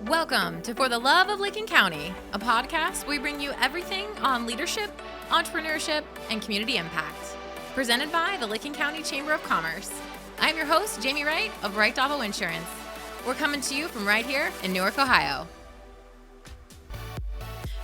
Welcome to For the Love of Licking County, a podcast where we bring you everything on leadership, entrepreneurship, and community impact. Presented by the Licking County Chamber of Commerce. I'm your host, Jamie Wright of Wright Davo Insurance. We're coming to you from right here in Newark, Ohio.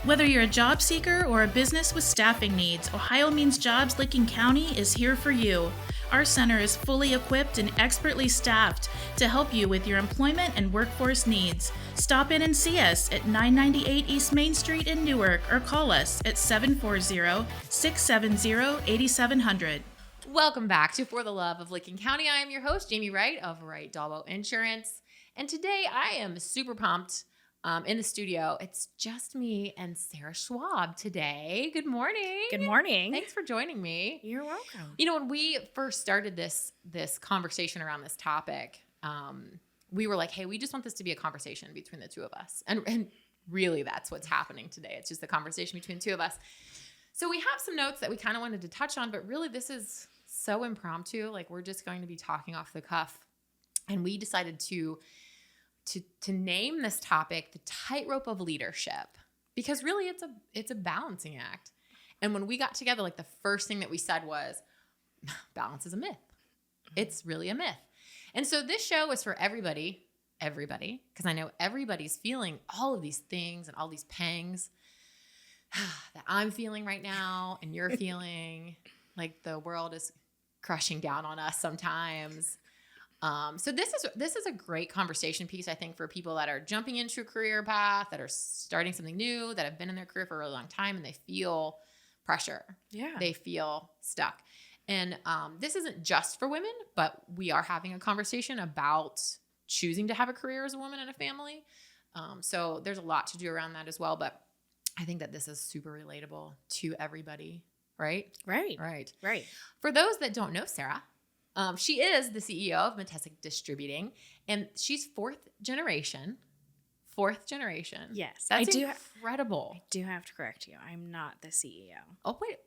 Whether you're a job seeker or a business with staffing needs, Ohio Means Jobs Licking County is here for you. Our center is fully equipped and expertly staffed to help you with your employment and workforce needs. Stop in and see us at 998 East Main Street in Newark or call us at 740-670-8700. Welcome back to For the Love of Licking County. I am your host, Jamie Wright of Wright Davo Insurance. And today I am super pumped. In the studio, it's just me and Sarah Schwab today. Good morning. Good morning. Thanks for joining me. You're welcome. You know, when we first started this conversation around this topic, we were like, hey, we just want this to be a conversation between the two of us. And really that's what's happening today. It's just a conversation between the two of us. So we have some notes that we kind of wanted to touch on, but really this is so impromptu. Like we're just going to be talking off the cuff. And we decided to name this topic the tightrope of leadership, because really it's a balancing act. And when we got together, like the first thing that we said was balance is a myth. It's really a myth. And so this show is for everybody, because I know everybody's feeling all of these things and all these pangs that I'm feeling right now and you're feeling. Like the world is crushing down on us sometimes. So this is a great conversation piece, I think, for people that are jumping into a career path, that are starting something new, that have been in their career for a really long time, and they feel pressure. Yeah. They feel stuck. And this isn't just for women, but we are having a conversation about choosing to have a career as a woman in a family. So there's a lot to do around that as well. But I think that this is super relatable to everybody, right? Right. For those that don't know Sarah, she is the CEO of Metastatic Distributing, and she's fourth generation. Yes. That's incredible. I do have to correct you. I'm not the CEO. Oh, wait.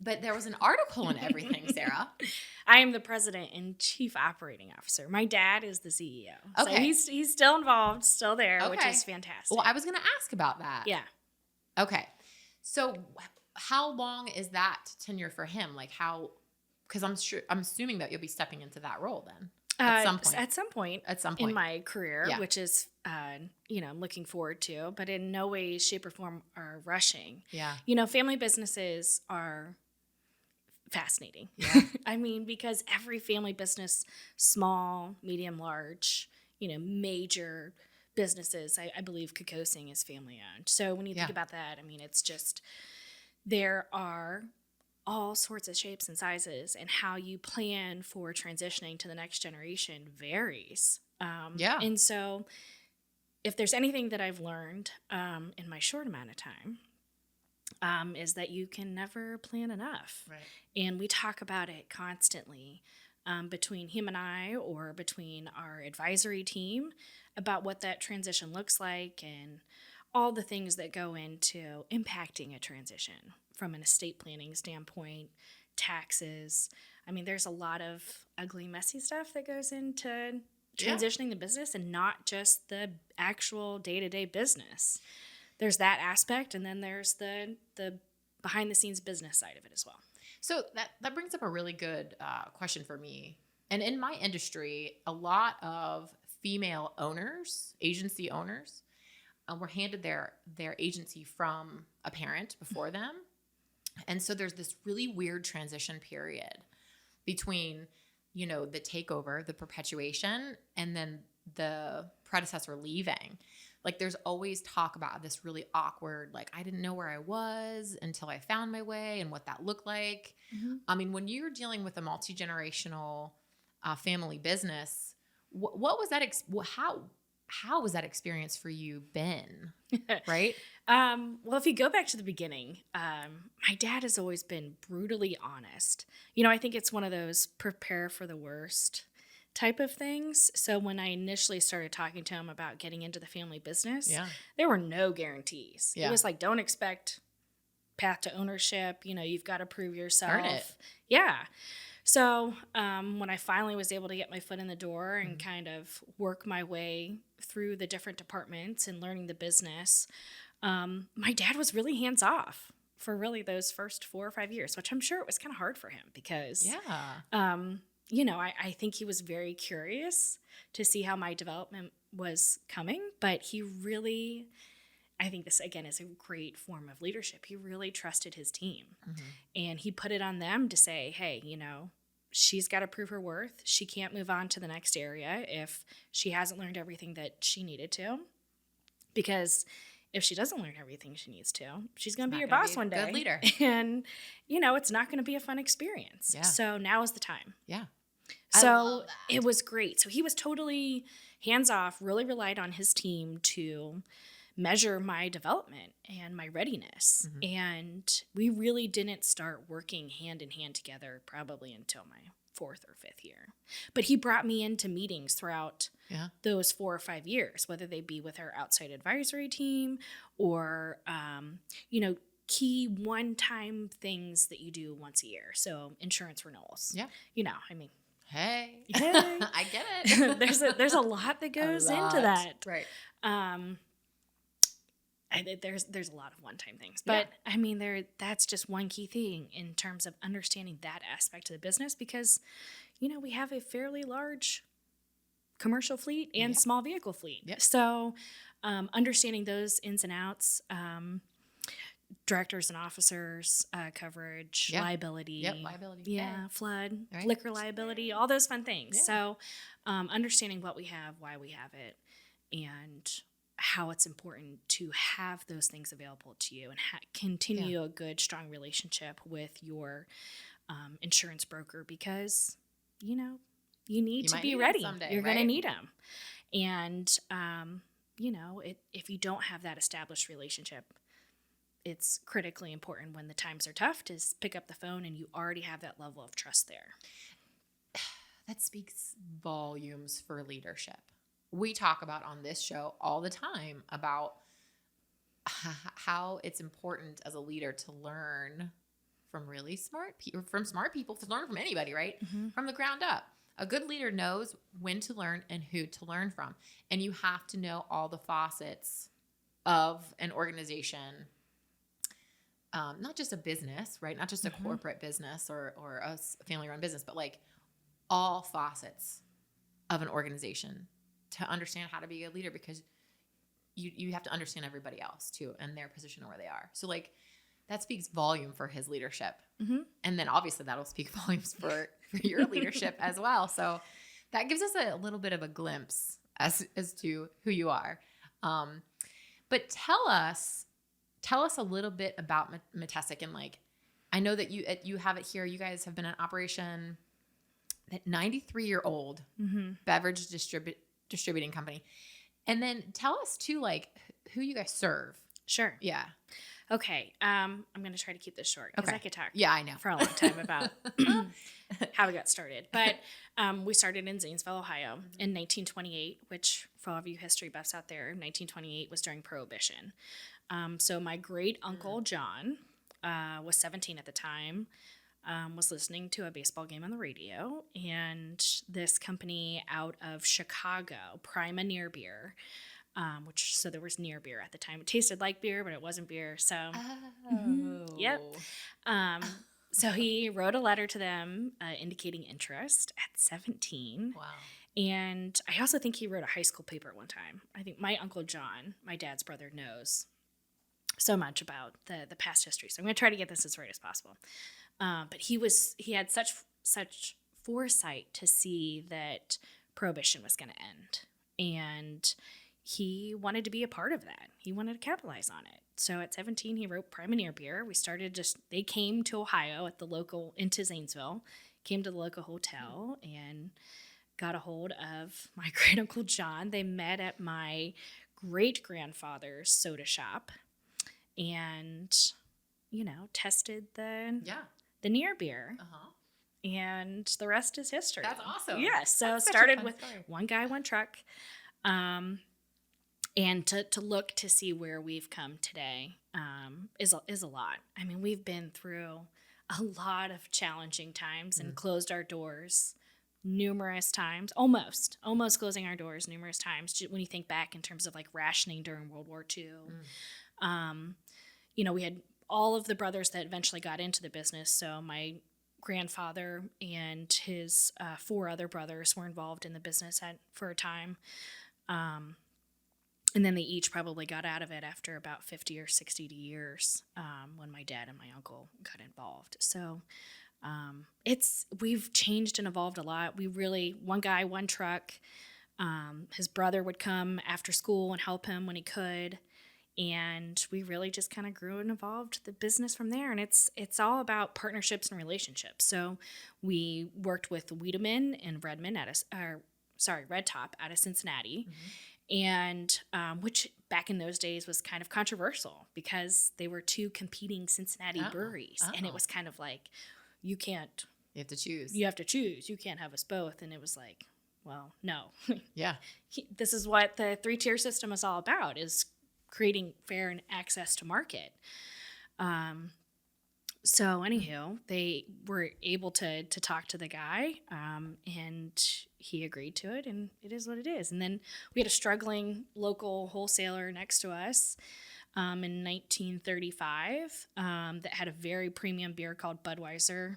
But there was an article and everything, Sarah. I am the president and chief operating officer. My dad is the CEO. Okay. So he's still involved, still there, Okay. which is fantastic. Well, I was going to ask about that. Yeah. Okay. So how long is that tenure for him? Like how... Because I'm assuming that you'll be stepping into that role then at some point. At some point in my career, yeah. Which is, I'm looking forward to, but in no way, shape, or form are rushing. Yeah. Family businesses are fascinating. Yeah. I mean, because every family business, small, medium, large, major businesses, I believe Kokosing is family owned. So when you think about that, I mean, it's just, there are all sorts of shapes and sizes, and how you plan for transitioning to the next generation varies. And so if there's anything that I've learned in my short amount of time, is that you can never plan enough. Right. And we talk about it constantly between him and I, or between our advisory team, about what that transition looks like and all the things that go into impacting a transition from an estate planning standpoint, taxes. I mean, there's a lot of ugly, messy stuff that goes into transitioning the business, and not just the actual day-to-day business. There's that aspect, and then there's the behind-the-scenes business side of it as well. So that brings up a really good question for me. And in my industry, a lot of female owners, agency owners, were handed their agency from a parent before them. And so there's this really weird transition period between, the takeover, the perpetuation, and then the predecessor leaving. Like there's always talk about this really awkward, like I didn't know where I was until I found my way and what that looked like. Mm-hmm. I mean, when you're dealing with a multi-generational family business, what was that? How was that experience for you been? Right? Well, if you go back to the beginning, my dad has always been brutally honest. I think it's one of those prepare for the worst type of things. So when I initially started talking to him about getting into the family business, there were no guarantees. Yeah. It was like, don't expect path to ownership. You've got to prove yourself. Earn it. Yeah. So when I finally was able to get my foot in the door and kind of work my way through the different departments and learning the business, my dad was really hands off for really those first 4 or 5 years, which I'm sure it was kind of hard for him because, Yeah. I think he was very curious to see how my development was coming, but he really, I think this again is a great form of leadership. He really trusted his team and he put it on them to say, hey, she's got to prove her worth. She can't move on to the next area if she hasn't learned everything that she needed to. Because if she doesn't learn everything she needs to, she's going to be your boss one day. Good leader. And, it's not going to be a fun experience. Yeah. So now is the time. Yeah. So it was great. So he was totally hands off, really relied on his team to measure my development and my readiness. And we really didn't start working hand in hand together probably until my 4th or 5th year. But he brought me into meetings throughout those 4 or 5 years, whether they be with our outside advisory team or, key one-time things that you do once a year. So insurance renewals. Yeah. Hey. I get it. there's a lot that goes into that. Right. There's a lot of one-time things, but that's just one key thing in terms of understanding that aspect of the business because, we have a fairly large commercial fleet and small vehicle fleet. Yep. So, understanding those ins and outs, directors and officers, coverage, liability. Yep, liability. Yeah, flood, Right. liquor liability, all those fun things. Yeah. So, understanding what we have, why we have it, and how it's important to have those things available to you and continue a good, strong relationship with your insurance broker because, you need to be ready. Someday, You're right? going to need them. And, if you don't have that established relationship, it's critically important when the times are tough to pick up the phone and you already have that level of trust there. That speaks volumes for leadership. We talk about on this show all the time about how it's important as a leader to learn from really smart people, to learn from anybody, right? From the ground up. A good leader knows when to learn and who to learn from. And you have to know all the facets of an organization, not just a business, right? Not just a corporate business or a family-run business, but like all facets of an organization to understand how to be a leader because you have to understand everybody else too and their position and where they are. So like that speaks volume for his leadership. And then obviously that'll speak volumes for your leadership as well. So that gives us a little bit of a glimpse as to who you are. But tell us a little bit about metastatic and like, I know that you have it here. You guys have been in operation at 93-year-old beverage distributing company. And then tell us too, like who you guys serve. Sure. Yeah. Okay. I'm going to try to keep this short because I could talk I know. for a long time about how we got started. But we started in Zanesville, Ohio in 1928, which for all of you history buffs out there, 1928 was during Prohibition. So my great uncle John was 17 at the time, was listening to a baseball game on the radio, and this company out of Chicago, Prima Near Beer, so there was near beer at the time. It tasted like beer, but it wasn't beer. So, yep. So he wrote a letter to them indicating interest at 17. Wow. And I also think he wrote a high school paper one time. I think my Uncle John, my dad's brother, knows so much about the past history. So I'm going to try to get this as right as possible. But he had such foresight to see that Prohibition was going to end. And he wanted to be a part of that. He wanted to capitalize on it. So at 17, he wrote Prima Near Beer. They came to Ohio into Zanesville, came to the local hotel and got a hold of my great uncle John. They met at my great grandfather's soda shop and, tested the near beer. And the rest is history. That's awesome. Yeah. So That's started with story. one guy, one truck. And to look to see where we've come today is a lot. I mean, we've been through a lot of challenging times and closed our doors numerous times, almost closing our doors numerous times when you think back in terms of like rationing during World War II. We had all of the brothers that eventually got into the business. So my grandfather and his 4 other brothers were involved in the business for a time. And then they each probably got out of it after about 50 or 60 years when my dad and my uncle got involved. So we've changed and evolved a lot. One guy, one truck. His brother would come after school and help him when he could. And we really just kind of grew and evolved the business from there. And it's all about partnerships and relationships. So we worked with Wiedemann and Red Top out of Cincinnati. And which back in those days was kind of controversial because they were 2 competing Cincinnati breweries. And it was kind of like, you have to choose. You can't have us both. And it was like, well, no. Yeah. This is what the 3-tier system is all about, is creating fair and access to market. So anywho, they were able to talk to the guy, and he agreed to it, and it is what it is. And then we had a struggling local wholesaler next to us in 1935 that had a very premium beer called Budweiser,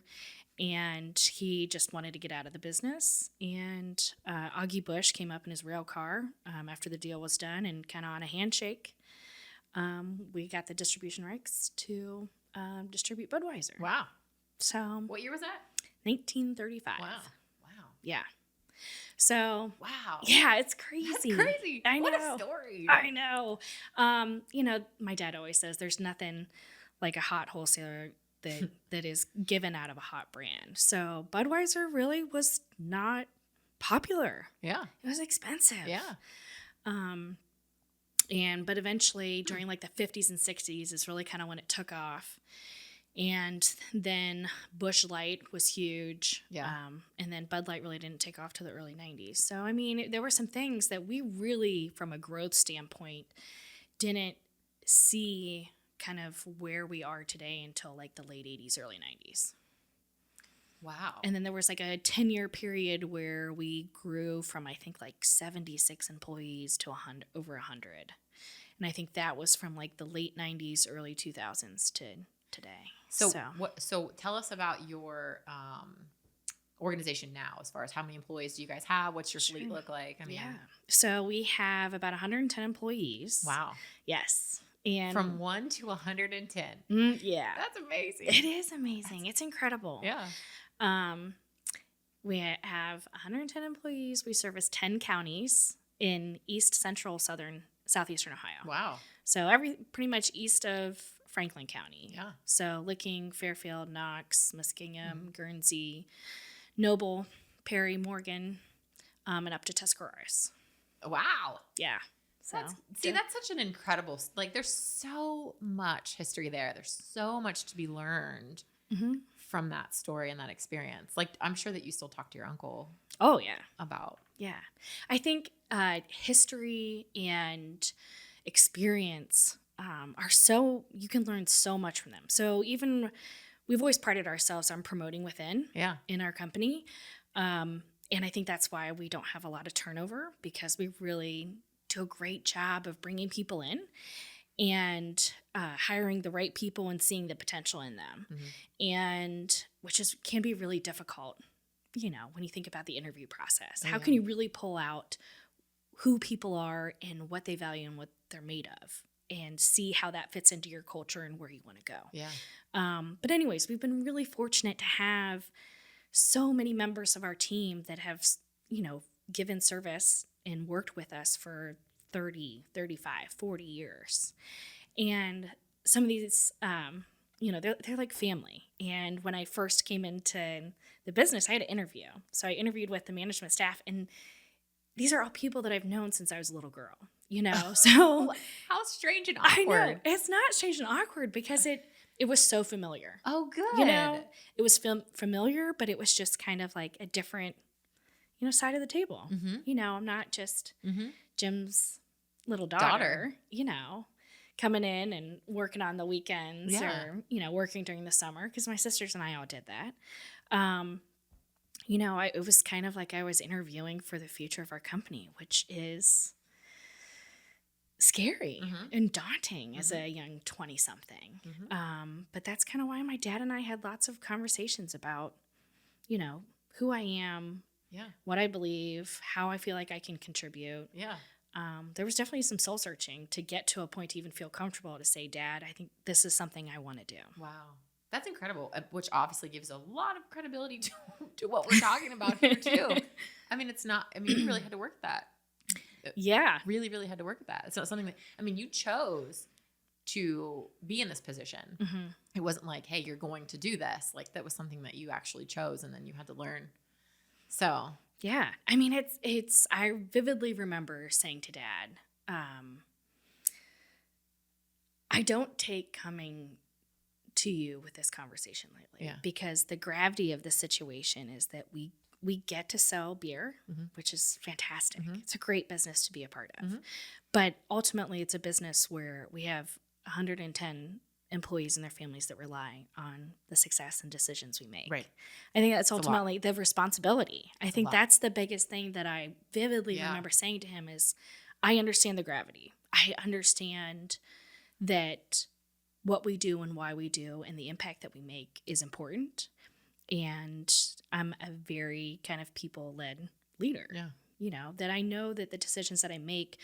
and he just wanted to get out of the business. And Augie Bush came up in his rail car after the deal was done, and kind of on a handshake, we got the distribution rights to distribute Budweiser. Wow. So what year was that? 1935. Wow. Yeah. So wow. Yeah, it's crazy. That's crazy. I know. What a story. I know. My dad always says there's nothing like a hot wholesaler that is given out of a hot brand. So Budweiser really was not popular. Yeah. It was expensive. Yeah. But eventually during like the 50s and 60s is really kind of when it took off. And then Busch Light was huge. Yeah. And then Bud Light really didn't take off till the early 90s. So, I mean, there were some things that we really, from a growth standpoint, didn't see kind of where we are today until like the late 80s, early 90s. Wow. And then there was like a 10-year period where we grew from, I think, like 76 employees to over 100. And I think that was from like the late 90s, early 2000s to today. So tell us about your organization now, as far as how many employees do you guys have? What's your fleet look like? I mean, yeah. So we have about 110 employees. Wow. Yes. And from 1 to 110. Yeah. That's amazing. It is amazing. It's incredible. Yeah. We have 110 employees. We service 10 counties in east, central, southeastern Ohio. Wow. So pretty much east of Franklin County. Yeah. So Licking, Fairfield, Knox, Muskingum, Guernsey, Noble, Perry, Morgan, and up to Tuscarawas. Wow. Yeah. So that's such an incredible, like, there's so much history there. There's so much to be learned from that story and that experience. Like, I'm sure that you still talk to your uncle. Oh, yeah. About. Yeah. I think history and experience you can learn so much from them. So even we've always prided ourselves on promoting within in our company. And I think that's why we don't have a lot of turnover, because we really do a great job of bringing people in and hiring the right people and seeing the potential in them. And can be really difficult, when you think about the interview process. How can you really pull out who people are and what they value and what they're made of, and see how that fits into your culture and where you want to go. Yeah. But anyways, we've been really fortunate to have so many members of our team that have, given service and worked with us for 30, 35, 40 years. And some of these, they're like family. And when I first came into the business, I had an interview. So I interviewed with the management staff, and these are all people that I've known since I was a little girl. So how strange and awkward. I know. It's not strange and awkward because it was so familiar. Oh, good. It was familiar, but it was just kind of like a different, side of the table. I'm not just Jim's little daughter. coming in and working on the weekends Yeah. or, working during the summer, because my sisters and I all did that. It was kind of like I was interviewing for the future of our company, which is scary and daunting as a young 20-something. But that's kind of why my dad and I had lots of conversations about, who I am, what I believe, how I feel like I can contribute. Yeah. There was definitely some soul searching to get to a point to even feel comfortable to say, Dad, I think this is something I want to do. Wow. That's incredible, which obviously gives a lot of credibility to what we're talking about here, too. I mean, you really had to work that. Yeah. Really, really had to work at that. It's not something that, you chose to be in this position. It wasn't like, hey, you're going to do this. Like, that was something that you actually chose and then you had to learn. So. Yeah. I mean, I vividly remember saying to Dad, I don't take coming to you with this conversation lately because the gravity of the situation is that we get to sell beer, which is fantastic. It's a great business to be a part of. But ultimately, it's a business where we have 110 employees and their families that rely on the success and decisions we make. Right. I think that's ultimately the responsibility. I think that's the biggest thing that I vividly remember saying to him is, I understand the gravity. I understand that what we do and why we do and the impact that we make is important. And I'm a very kind of people-led leader, that I know that the decisions that I make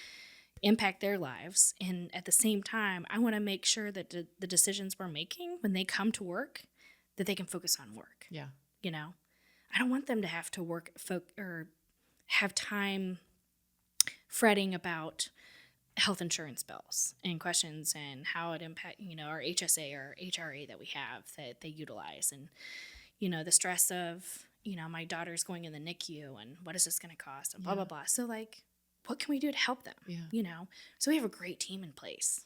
impact their lives. And at the same time, I want to make sure that the decisions we're making when they come to work, that they can focus on work. Yeah. I don't want them to have to work or have time fretting about health insurance bills and questions and how it impact, our HSA or HRA that we have that they utilize, and, the stress of, my daughter's going in the NICU and what is this going to cost and blah, blah, blah. So like, what can we do to help them? So we have a great team in place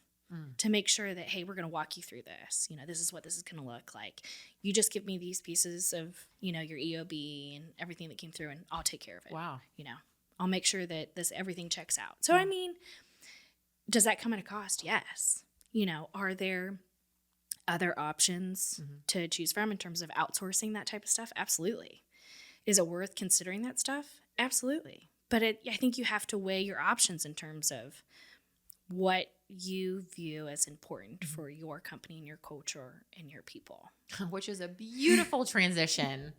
to make sure that, hey, we're going to walk you through this. This is what this is going to look like. You just give me these pieces of, your EOB and everything that came through, and I'll take care of it. Wow. I'll make sure that everything checks out. So, I mean, does that come at a cost? Yes. Are there other options to choose from in terms of outsourcing that type of stuff? Absolutely. Is it worth considering that stuff? Absolutely. But I think you have to weigh your options in terms of what you view as important for your company and your culture and your people. Which is a beautiful transition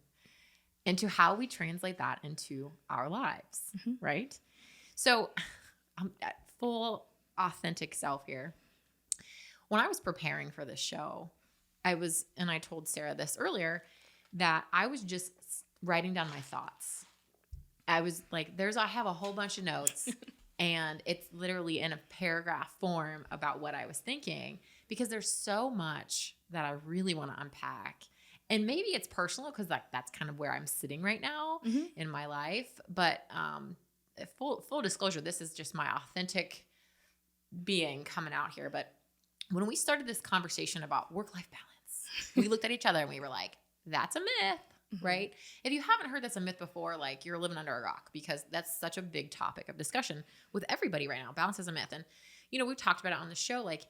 into how we translate that into our lives, right? So I'm at full authentic self here. When I was preparing for this show, and I told Sarah this earlier, that I was just writing down my thoughts. I was like, I have a whole bunch of notes and it's literally in a paragraph form about what I was thinking, because there's so much that I really want to unpack. And maybe it's personal because that's kind of where I'm sitting right now in my life. But full disclosure, this is just my authentic being coming out here. But when we started this conversation about work-life balance, we looked at each other and we were like, that's a myth. Right? If you haven't heard that's a myth before, like, you're living under a rock, because that's such a big topic of discussion with everybody right now. Balance is a myth. And, we've talked about it on the show. Like,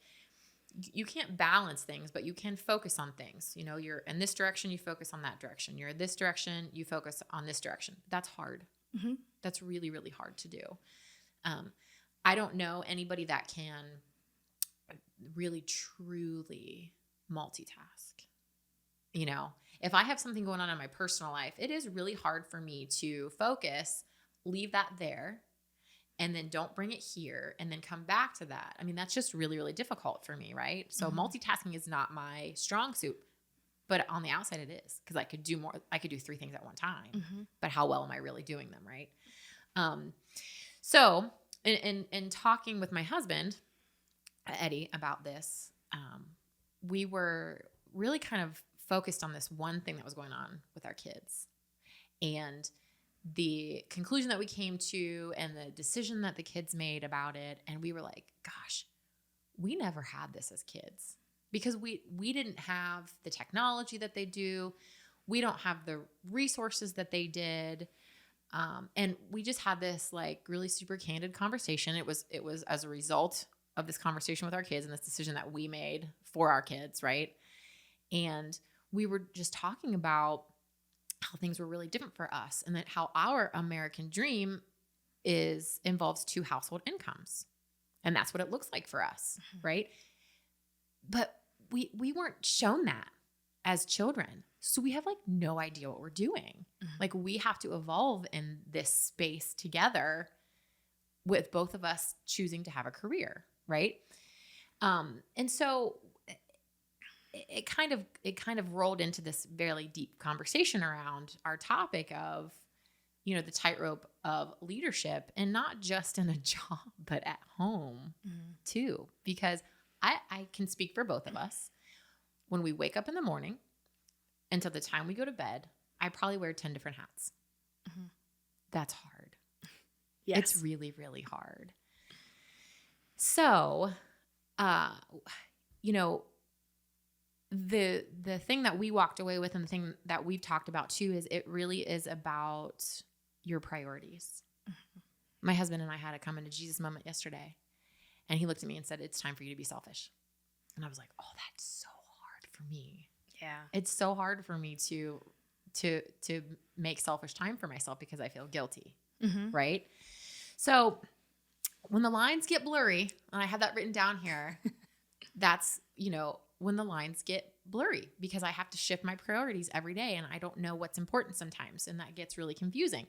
you can't balance things, but you can focus on things. You're in this direction, you focus on that direction. You're in this direction, you focus on this direction. That's hard. That's really, really hard to do. I don't know anybody that can really, truly multitask. If I have something going on in my personal life, it is really hard for me to focus, leave that there, and then don't bring it here, and then come back to that. I mean, that's just really, really difficult for me, right? So multitasking is not my strong suit, but on the outside it is, because I could do more. I could do 3 things at one time, but how well am I really doing them, right? So in talking with my husband, Eddie, about this, we were really kind of focused on this one thing that was going on with our kids, and the conclusion that we came to and the decision that the kids made about it. And we were like, gosh, we never had this as kids, because we didn't have the technology that they do. We don't have the resources that they did. And we just had this like really super candid conversation. It was as a result of this conversation with our kids and this decision that we made for our kids, right? And we were just talking about how things were really different for us, and that how our American dream involves 2 household incomes. And that's what it looks like for us, right? But we weren't shown that as children. So we have like no idea what we're doing. Like we have to evolve in this space together with both of us choosing to have a career, right? And so it kind of rolled into this very deep conversation around our topic of, you know, the tightrope of leadership, and not just in a job, but at home too. Because I can speak for both of us. When we wake up in the morning until the time we go to bed, I probably wear 10 different hats. That's hard. Yes. It's really, really hard. So, you know, the thing that we walked away with, and the thing that we've talked about too, is it really is about your priorities. My husband and I had a come into Jesus moment yesterday, and he looked at me and said, "It's time for you to be selfish." And I was like, "Oh, that's so hard for me." Yeah. It's so hard for me to make selfish time for myself because I feel guilty. Right? So when the lines get blurry, and I have that written down here, that's, you know, when the lines get blurry, because I have to shift my priorities every day and I don't know what's important sometimes, and that gets really confusing.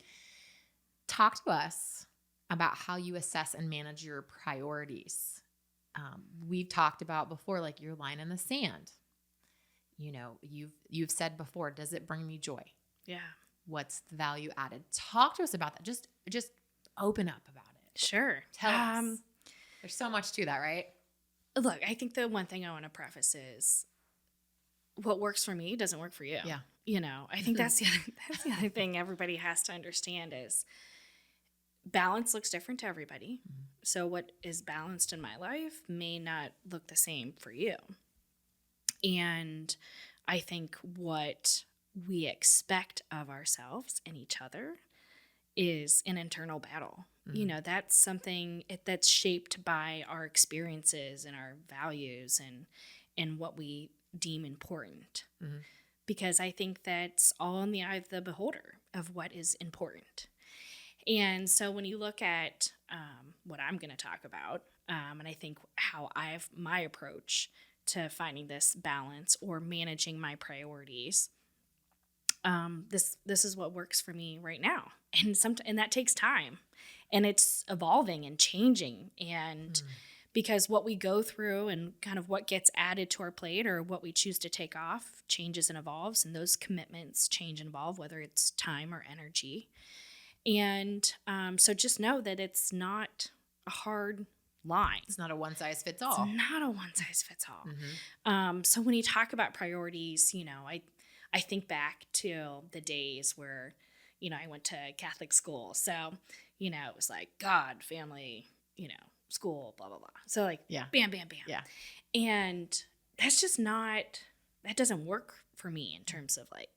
Talk to us about how you assess and manage your priorities. We've talked about before, like your line in the sand. You know, you've said before, does it bring me joy? Yeah. What's the value added? Talk to us about that. Just open up about it. Sure. Tell us. There's so much to that, right? Look, I think the one thing I want to preface is what works for me doesn't work for you. Yeah. You know, I think that's the other thing everybody has to understand is balance looks different to everybody. So what is balanced in my life may not look the same for you. And I think what we expect of ourselves and each other is an internal battle. You know, that's something that's shaped by our experiences and our values and what we deem important. Because I think that's all in the eye of the beholder of what is important. And so when you look at what I'm going to talk about, and I think how my approach to finding this balance or managing my priorities, this is what works for me right now. And that takes time, and it's evolving and changing. And because what we go through and kind of what gets added to our plate or what we choose to take off changes and evolves, and those commitments change and evolve, whether it's time or energy. And so just know that it's not a hard line. It's not a one size fits all. It's not a one size fits all. So when you talk about priorities, you know, I think back to the days where, you know, I went to Catholic school. So, you know, it was like God, family, you know, school, blah, blah, blah. So like, bam, bam, bam. Yeah. And that's just that doesn't work for me in terms of like,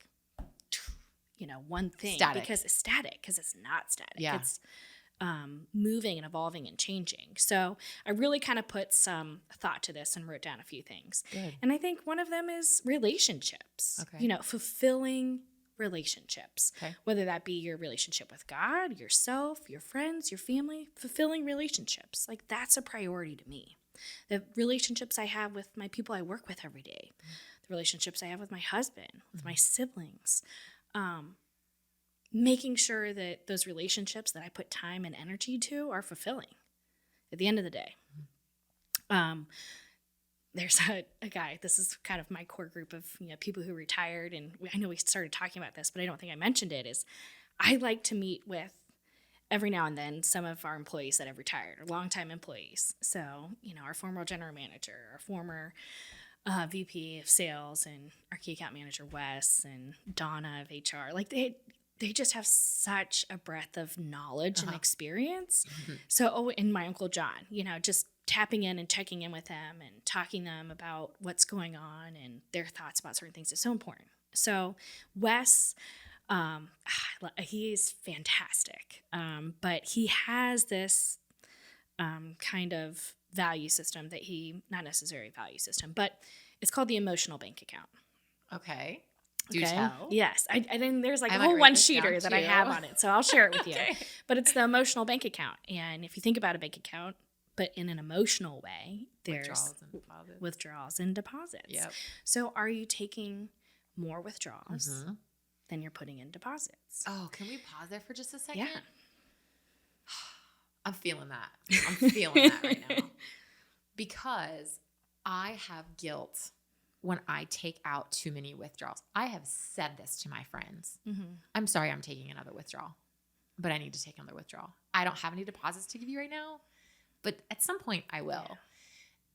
you know, one thing. Because it's static, because it's not static. Yeah. It's moving and evolving and changing. So I really kind of put some thought to this and wrote down a few things. Good. And I think one of them is relationships. Okay. You know, fulfilling relationships. Okay. Whether that be your relationship with God, yourself, your friends, your family, fulfilling relationships. Like that's a priority to me. The relationships I have with my people I work with every day. The relationships I have with my husband, with my siblings. Making sure that those relationships that I put time and energy to are fulfilling at the end of the day. There's a guy, this is kind of my core group of, you know, people who retired, and I know we started talking about this, but I don't think I mentioned it, is I like to meet with every now and then some of our employees that have retired, or longtime employees. So, you know, our former general manager, our former VP of sales, and our key account manager, Wes, and Donna of HR. Like they just have such a breadth of knowledge and experience. So, and my Uncle John, you know, just tapping in and checking in with them and talking to them about what's going on and their thoughts about certain things is so important. So Wes, he's fantastic. But he has this kind of value system that not necessarily value system, but it's called the emotional bank account. Okay. Do tell. Yes. I think there's like I a might whole write one this down sheeter that I have too. on it. So I'll share it with you. Okay. But it's the emotional bank account. And if you think about a bank account, but in an emotional way, there's Withdrawals and deposits. Yep. So are you taking more withdrawals than you're putting in deposits? Oh, can we pause there for just a second? Yeah. I'm feeling that. I'm feeling that right now. Because I have guilt when I take out too many withdrawals. I have said this to my friends. I'm sorry I'm taking another withdrawal, but I need to take another withdrawal. I don't have any deposits to give you right now, but at some point I will.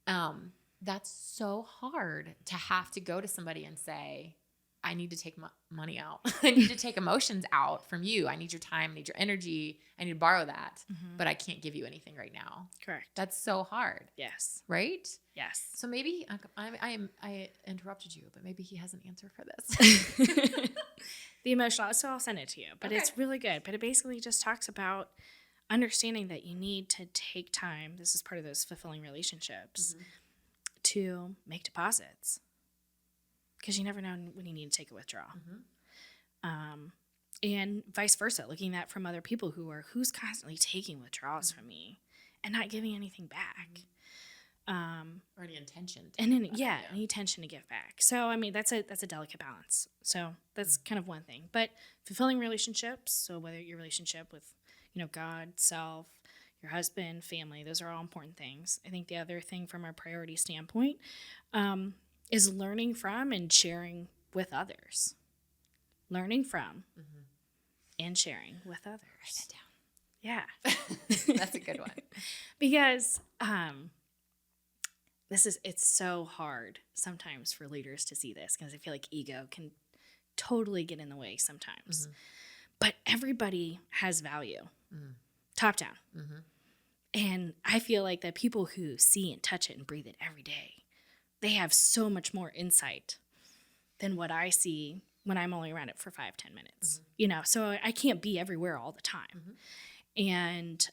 Yeah. That's so hard to have to go to somebody and say, I need to take money out. I need to take emotions out from you. I need your time, I need your energy. I need to borrow that, but I can't give you anything right now. Correct. That's so hard. Yes. Right? Yes. So maybe I interrupted you, but maybe he has an answer for this. The emotional, so I'll send it to you, but it's really good. But it basically just talks about understanding that you need to take time. This is part of those fulfilling relationships to make deposits. Because you never know when you need to take a withdrawal. And vice versa, looking at from other people who's constantly taking withdrawals from me and not giving anything back. Or any intention. Any intention to give back. So, I mean, that's a delicate balance. So that's kind of one thing. But fulfilling relationships, so whether your relationship with, God, self, your husband, family, those are all important things. I think the other thing from a priority standpoint, is learning from and sharing with others. Learning from and sharing with others. Write it down. Yeah. That's a good one. Because it's so hard sometimes for leaders to see this, because I feel like ego can totally get in the way sometimes. But everybody has value, top down. And I feel like the people who see and touch it and breathe it every day, they have so much more insight than what I see when I'm only around it for 5-10 minutes. So I can't be everywhere all the time. And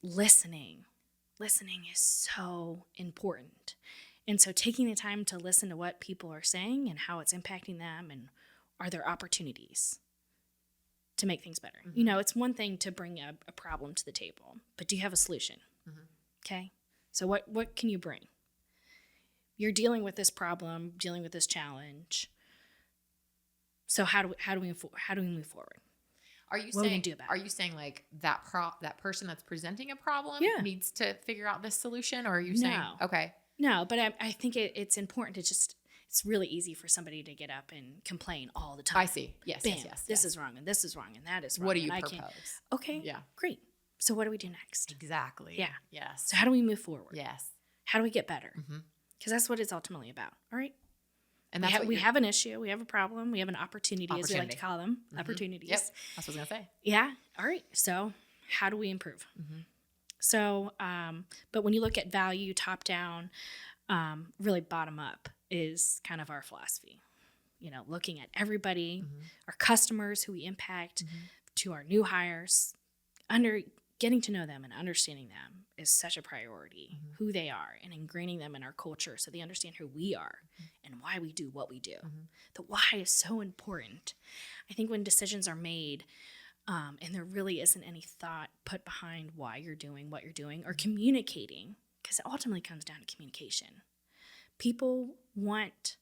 listening is so important. And so taking the time to listen to what people are saying and how it's impacting them, and are there opportunities to make things better. It's one thing to bring a problem to the table, but do you have a solution? Okay. So what can you bring? You're dealing with this problem, dealing with this challenge. So how do we move forward? Are you saying like that person that's presenting a problem needs to figure out this solution, or are you saying okay? No, but I think it's important to it's really easy for somebody to get up and complain all the time. I see. Yes, Bam, yes. This is wrong, and this is wrong, and that is wrong. What do you propose? Okay. Yeah. Great. So what do we do next? Exactly. Yeah. Yes. So how do we move forward? Yes. How do we get better? Because that's what it's ultimately about. All right. And we have an issue, we have a problem, we have an opportunity, as we like to call them, opportunities. Yep. That's what I was gonna say. Yeah. All right. So how do we improve? So, but when you look at value top down, really bottom up is kind of our philosophy. Looking at everybody, our customers who we impact, to our new hires, getting to know them and understanding them is such a priority, who they are, and ingraining them in our culture so they understand who we are and why we do what we do. The why is so important. I think when decisions are made, and there really isn't any thought put behind why you're doing what you're doing, or communicating, because it ultimately comes down to communication. People want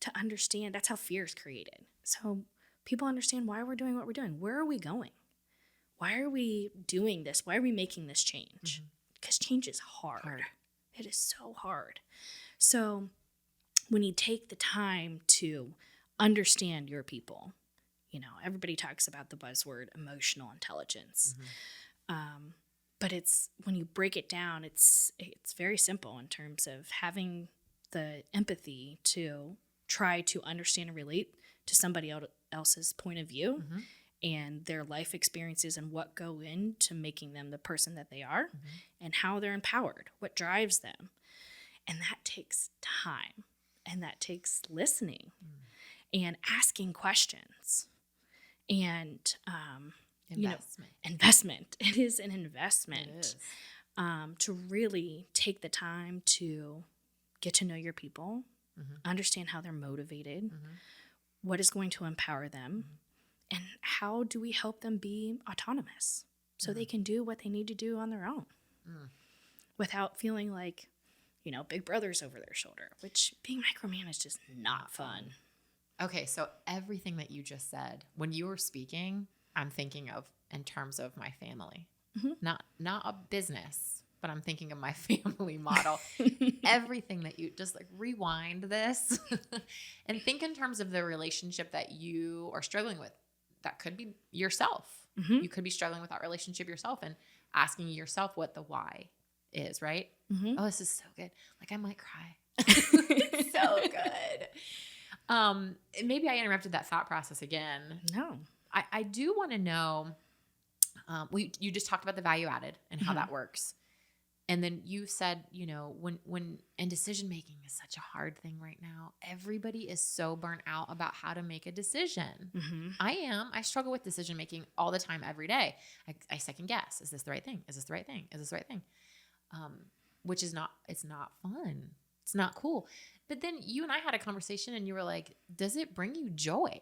to understand. That's how fear is created. So people understand why we're doing what we're doing. Where are we going? Why are we doing this? Why are we making this change? Because change is hard. It is so hard. So when you take the time to understand your people, everybody talks about the buzzword emotional intelligence. But it's, when you break it down, it's very simple in terms of having the empathy to try to understand and relate to somebody else's point of view and their life experiences and what go into making them the person that they are and how they're empowered, what drives them. And that takes time, and that takes listening and asking questions and investment. It is an investment. It is. to really take the time to get to know your people, understand how they're motivated, what is going to empower them, and how do we help them be autonomous so they can do what they need to do on their own without feeling like, big brother's over their shoulder, which being micromanaged is not fun. Okay, so everything that you just said, when you were speaking, I'm thinking of in terms of my family. Not a business, but I'm thinking of my family model. Everything that you just like rewind this and think in terms of the relationship that you are struggling with. That could be yourself. You could be struggling with that relationship yourself and asking yourself what the why is, right? Oh, this is so good. Like I might cry. It's so good. Maybe I interrupted that thought process again. No. I do want to know, you just talked about the value added and how that works. And then you said, and decision making is such a hard thing right now. Everybody is so burnt out about how to make a decision. I struggle with decision making all the time, every day. I second guess. Is this the right thing? Is this the right thing? Is this the right thing? Which is it's not fun. It's not cool. But then you and I had a conversation and you were like, does it bring you joy?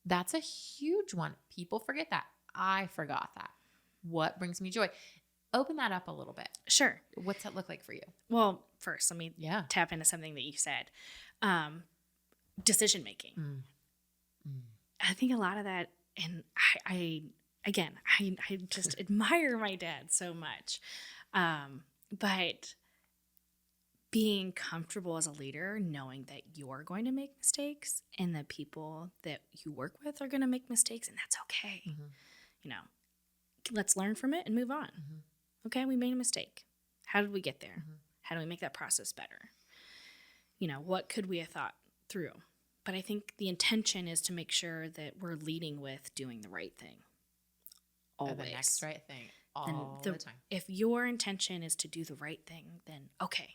That's a huge one. People forget that. I forgot that. What brings me joy? Open that up a little bit. Sure. What's that look like for you? Well, first, let me tap into something that you said. Decision making. I think a lot of that, and I just admire my dad so much. But being comfortable as a leader, knowing that you're going to make mistakes and the people that you work with are going to make mistakes, and that's okay. Let's learn from it and move on. Okay, we made a mistake. How did we get there? How do we make that process better? What could we have thought through? But I think the intention is to make sure that we're leading with doing the right thing. Always. The next right thing. All the time. If your intention is to do the right thing, then okay.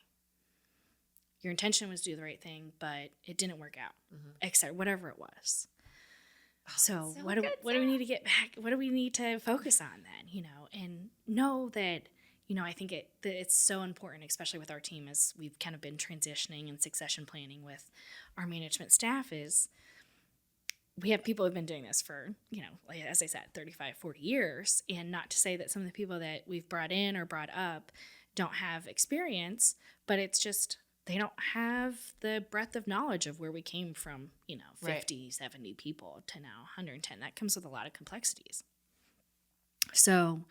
Your intention was to do the right thing, but it didn't work out. Etc. Whatever it was. So what do we need to get back? What do we need to focus on then? And know that, I think it's so important, especially with our team as we've kind of been transitioning and succession planning with our management staff, is we have people who've been doing this for, like, as I said, 35, 40 years. And not to say that some of the people that we've brought in or brought up don't have experience, but it's just they don't have the breadth of knowledge of where we came from, 50, 70 people to now 110. That comes with a lot of complexities. So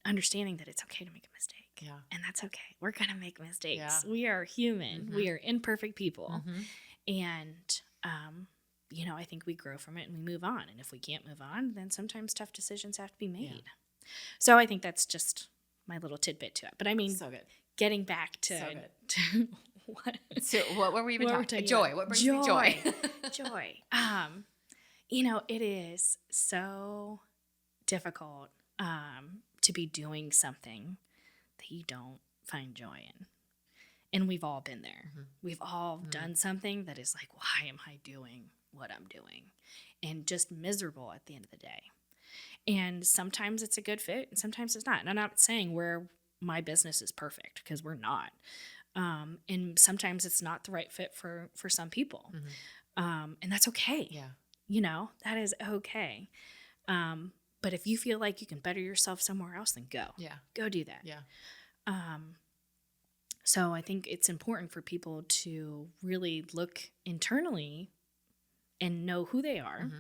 understanding that it's okay to make a mistake. Yeah. And that's okay. We're going to make mistakes. Yeah. We are human. We are imperfect people. And, I think we grow from it and we move on. And if we can't move on, then sometimes tough decisions have to be made. Yeah. So I think that's just my little tidbit to it. But I mean, so good. Getting back to what? So what were we even talking about? Joy. What brings you joy? Joy. It is so difficult to be doing something that you don't find joy in. And we've all been there. We've all done something that is like, why am I doing what I'm doing? And just miserable at the end of the day. And sometimes it's a good fit and sometimes it's not. And I'm not saying my business is perfect, because we're not. And sometimes it's not the right fit for some people. And that's okay. Yeah. That is okay. But if you feel like you can better yourself somewhere else, then go. Yeah. Go do that. Yeah. So I think it's important for people to really look internally and know who they are.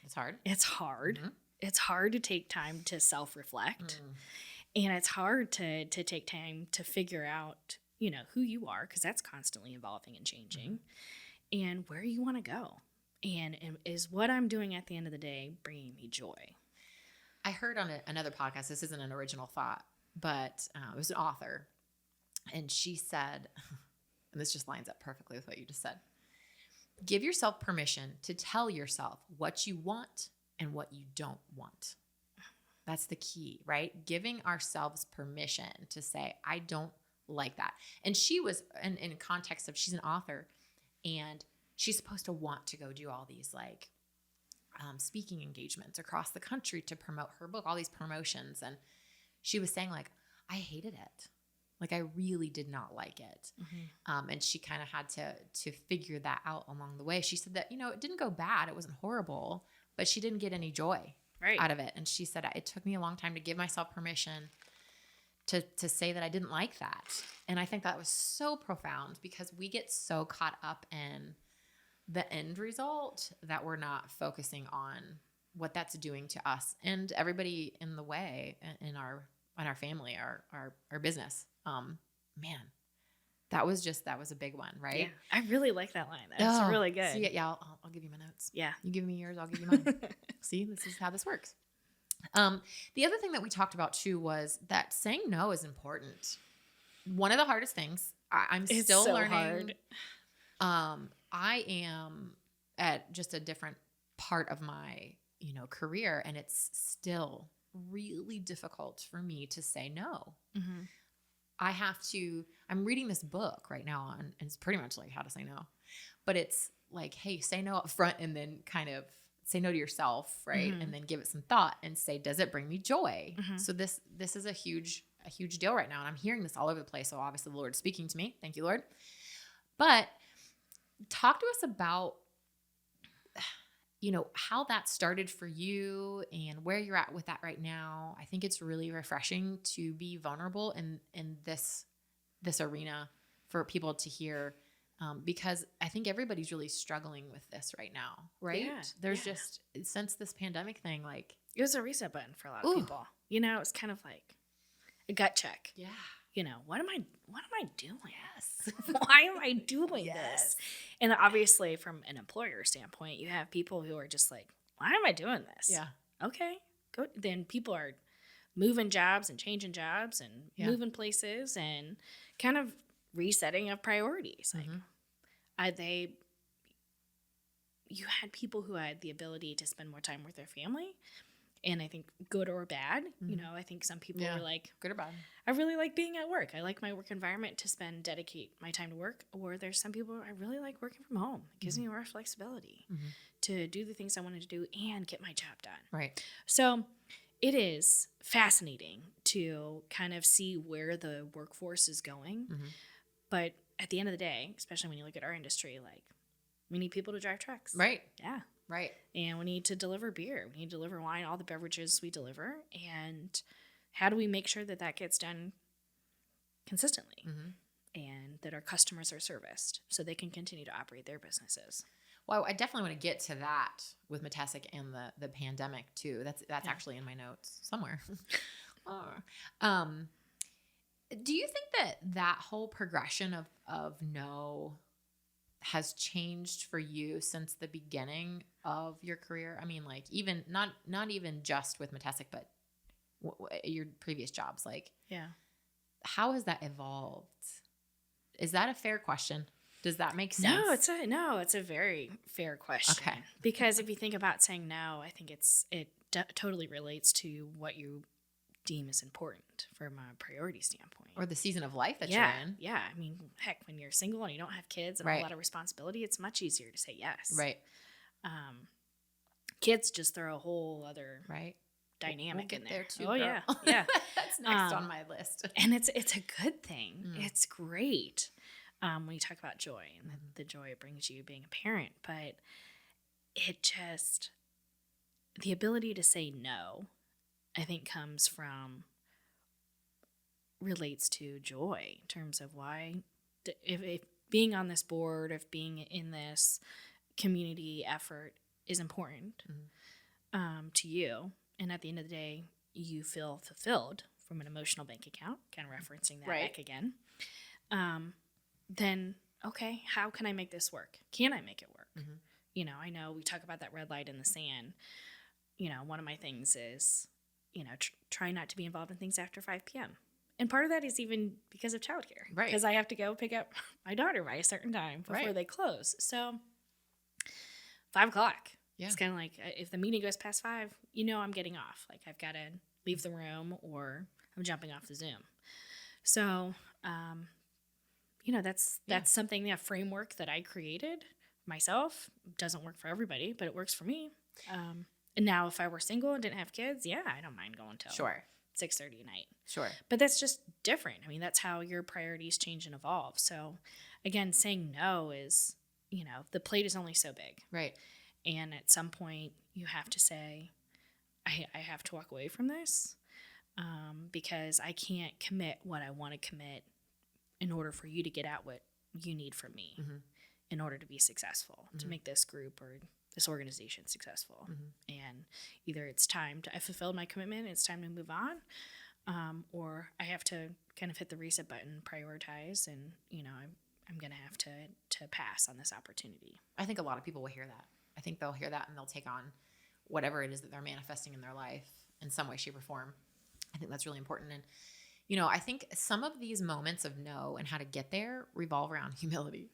It's hard. It's hard. It's hard to take time to self-reflect. And it's hard to take time to figure out, who you are, because that's constantly evolving and changing, and where you want to go. And is what I'm doing at the end of the day bringing me joy? I heard on another podcast, this isn't an original thought, but it was an author, and she said, and this just lines up perfectly with what you just said, give yourself permission to tell yourself what you want and what you don't want. That's the key, right? Giving ourselves permission to say, I don't like that. And she was in context of, she's an author and she's supposed to want to go do all these speaking engagements across the country to promote her book, all these promotions. And she was saying, like, I hated it. Like, I really did not like it. And she kind of had to figure that out along the way. She said that, it didn't go bad. It wasn't horrible, but she didn't get any joy out of it. And she said, it took me a long time to give myself permission to say that I didn't like that. And I think that was so profound because we get so caught up in the end result that we're not focusing on what that's doing to us and everybody in the way in our family, our business. Man, that was a big one, right? Yeah, I really like that line. That's really good. See, yeah, I'll give you my notes. Yeah. You give me yours, I'll give you mine. See, this is how this works. The other thing that we talked about too was that saying no is important. One of the hardest things I'm still so learning. Hard. I am at just a different part of my, career, and it's still really difficult for me to say no. I'm reading this book right now and it's pretty much like how to say no, but it's like, hey, say no up front and then kind of say no to yourself. Right. And then give it some thought and say, does it bring me joy? So this is a huge deal right now. And I'm hearing this all over the place. So obviously the Lord's speaking to me. Thank you, Lord. But talk to us about, how that started for you and where you're at with that right now. I think it's really refreshing to be vulnerable in this arena for people to hear, because I think everybody's really struggling with this right now, right? Yeah, There's just, since this pandemic thing, like, it was a reset button for a lot of people. It's kind of like a gut check. Yeah. What am I doing? Yes. Why am I doing this? And obviously from an employer standpoint, you have people who are just like, why am I doing this? Yeah. Okay. Good. Then people are moving jobs and changing jobs and moving places and kind of resetting of priorities. Like you had people who had the ability to spend more time with their family. And I think good or bad, I think some people were like, good or bad. I really like being at work. I like my work environment to dedicate my time to work. Or there's some people, I really like working from home. It gives me more flexibility to do the things I wanted to do and get my job done. Right. So it is fascinating to kind of see where the workforce is going. But at the end of the day, especially when you look at our industry, like, we need people to drive trucks. Right. Yeah. Right. And we need to deliver beer. We need to deliver wine, all the beverages we deliver. And how do we make sure that that gets done consistently and that our customers are serviced so they can continue to operate their businesses? Well, I definitely want to get to that with metastatic and the pandemic too. That's actually in my notes somewhere. Do you think that whole progression of no has changed for you since the beginning of your career? I mean, like, even not even just with metastatic, but your previous jobs, like, how has that evolved? Is that a fair question? Does that make sense? No, it's a very fair question. Okay. Because if you think about saying no, I think it totally relates to what you deem is important from a priority standpoint. Or the season of life that you're in. Yeah. I mean, heck, when you're single and you don't have kids and a lot of responsibility, it's much easier to say yes. Right. Kids just throw a whole other dynamic we'll in there. Too, oh, girl. Yeah. That's next on my list. And it's a good thing. It's great when you talk about joy and the joy it brings you being a parent. But it just, the ability to say no, I think relates to joy in terms of why, if being on this board, if being in this community effort is important to you, and at the end of the day, you feel fulfilled from an emotional bank account, kind of referencing that back again, then, okay, how can I make this work? Can I make it work? I know we talk about that red light in the sand. One of my things is, try not to be involved in things after 5 p.m. And part of that is even because of childcare. Right. Because I have to go pick up my daughter by a certain time before they close. So 5 o'clock. Yeah. It's kind of like, if the meeting goes past 5, I'm getting off. Like, I've got to leave the room or I'm jumping off the Zoom. So, that's something, that framework that I created myself. Doesn't work for everybody, but it works for me. And now if I were single and didn't have kids, I don't mind going till 6:30 at night. Sure. But that's just different. I mean, that's how your priorities change and evolve. So again, saying no is, the plate is only so big. Right. And at some point you have to say, I have to walk away from this because I can't commit what I want to commit in order for you to get out what you need from me in order to be successful, to make this group or this organization successful. And either it's time I fulfilled my commitment, it's time to move on, or I have to kind of hit the reset button, prioritize, and, I'm going to have to pass on this opportunity. I think a lot of people will hear that. I think they'll hear that and they'll take on whatever it is that they're manifesting in their life in some way, shape, or form. I think that's really important. And, I think some of these moments of no and how to get there revolve around humility.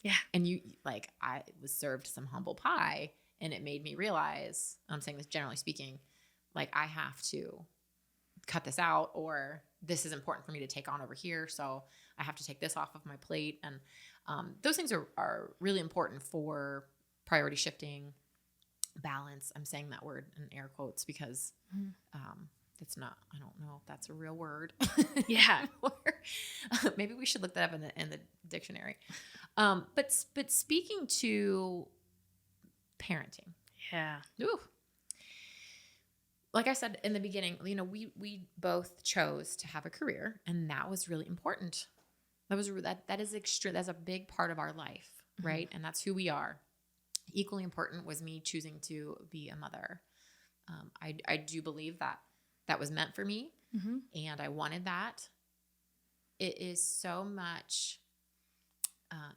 Yeah. And I was served some humble pie and it made me realize, I'm saying this generally speaking, I have to cut this out, or this is important for me to take on over here. So I have to take this off of my plate. And those things are really important for priority shifting, balance. I'm saying that word in air quotes because it's not, I don't know if that's a real word. Yeah. Maybe we should look that up in the dictionary. But speaking to parenting. Yeah. Ooh. Like I said in the beginning, we both chose to have a career, and that was really important. That's a big part of our life, right? And that's who we are. Equally important was me choosing to be a mother. I do believe that was meant for me, and I wanted that. It is so much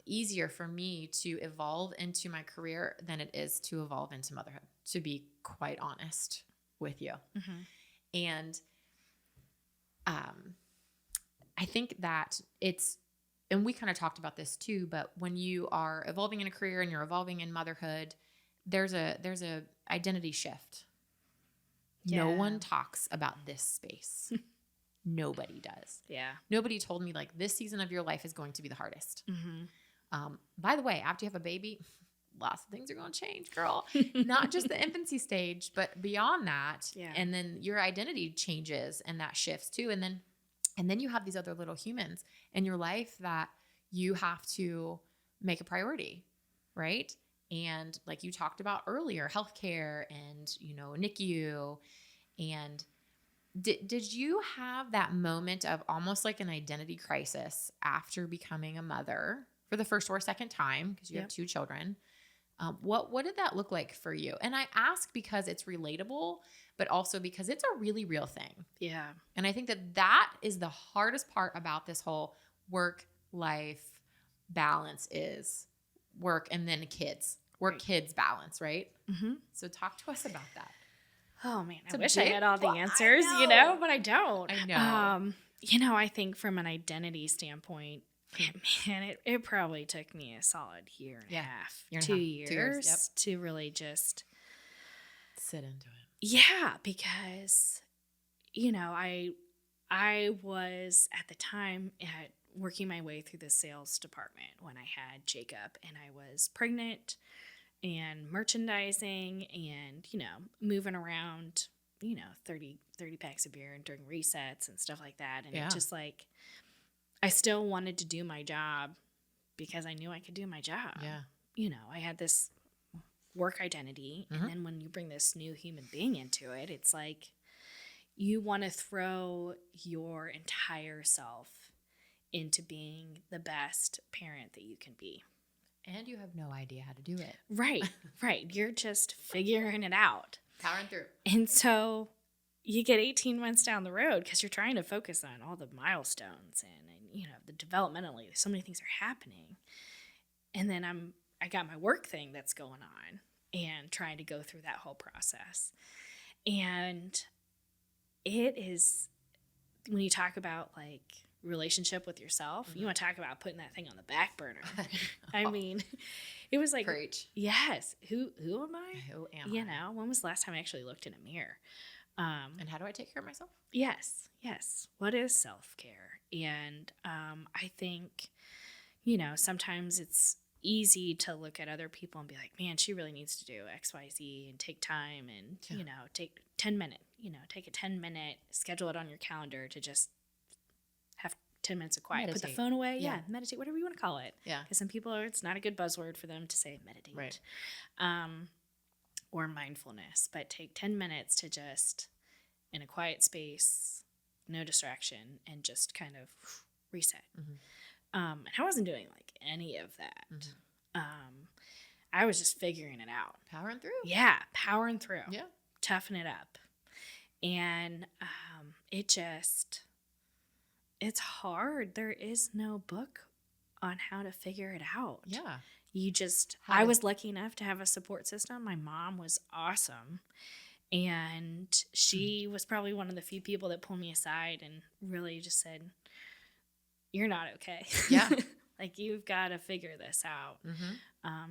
easier for me to evolve into my career than it is to evolve into motherhood, to be quite honest with you. And I think that and we kind of talked about this too, but when you are evolving in a career and you're evolving in motherhood, there's a identity shift. Yeah. No one talks about this space. Nobody does. Yeah. Nobody told me this season of your life is going to be the hardest. By the way, after you have a baby, lots of things are going to change, girl. Not just the infancy stage, but beyond that. Yeah. And then your identity changes and that shifts too. And then you have these other little humans in your life that you have to make a priority, right? And like you talked about earlier, healthcare and, NICU. And did you have that moment of almost like an identity crisis after becoming a mother for the first or second time, because you have 2 children? What did that look like for you? And I ask because it's relatable, but also because it's a really real thing. Yeah. And I think that is the hardest part about this whole work-life balance is work and then kids. Kids balance, right? So talk to us about that. Oh, man. I wish I had all the answers, but I don't. I know. I think from an identity standpoint, man, it probably took me a solid year and a half, 2 years to really just sit into it. Yeah, because, I was at the time working my way through the sales department when I had Jacob, and I was pregnant and merchandising and, moving around, 30 packs of beer and during resets and stuff like that. And it just I still wanted to do my job because I knew I could do my job. Yeah. I had this work identity. And then when you bring this new human being into it, it's like you want to throw your entire self into being the best parent that you can be. And you have no idea how to do it. Right. You're just figuring it out. Powering through. And so you get 18 months down the road because you're trying to focus on all the milestones and the developmentally, so many things are happening. And then I got my work thing that's going on and trying to go through that whole process. And it is, when you talk about relationship with yourself, you want to talk about putting that thing on the back burner. I mean, it was like, preach. Yes, who am I? Who am I? When was the last time I actually looked in a mirror? And how do I take care of myself? Yes. What is self-care? And I think, sometimes it's easy to look at other people and be like, man, she really needs to do X, Y, Z and take time and, take 10 minutes. take a 10-minute, schedule it on your calendar to just have 10 minutes of quiet. Meditate. Put the phone away. Yeah. Meditate, whatever you want to call it. Yeah. Because some people, it's not a good buzzword for them to say meditate. Right. Or mindfulness. But take 10 minutes to just, in a quiet space, no distraction, and just kind of reset. And I wasn't doing like any of that. I was just figuring it out. Powering through. Yeah, powering through. Yeah. Toughen it up. And it's hard. There is no book on how to figure it out. Yeah. I was lucky enough to have a support system. My mom was awesome. And she was probably one of the few people that pulled me aside and really just said, "You're not okay." Yeah. Like, you've got to figure this out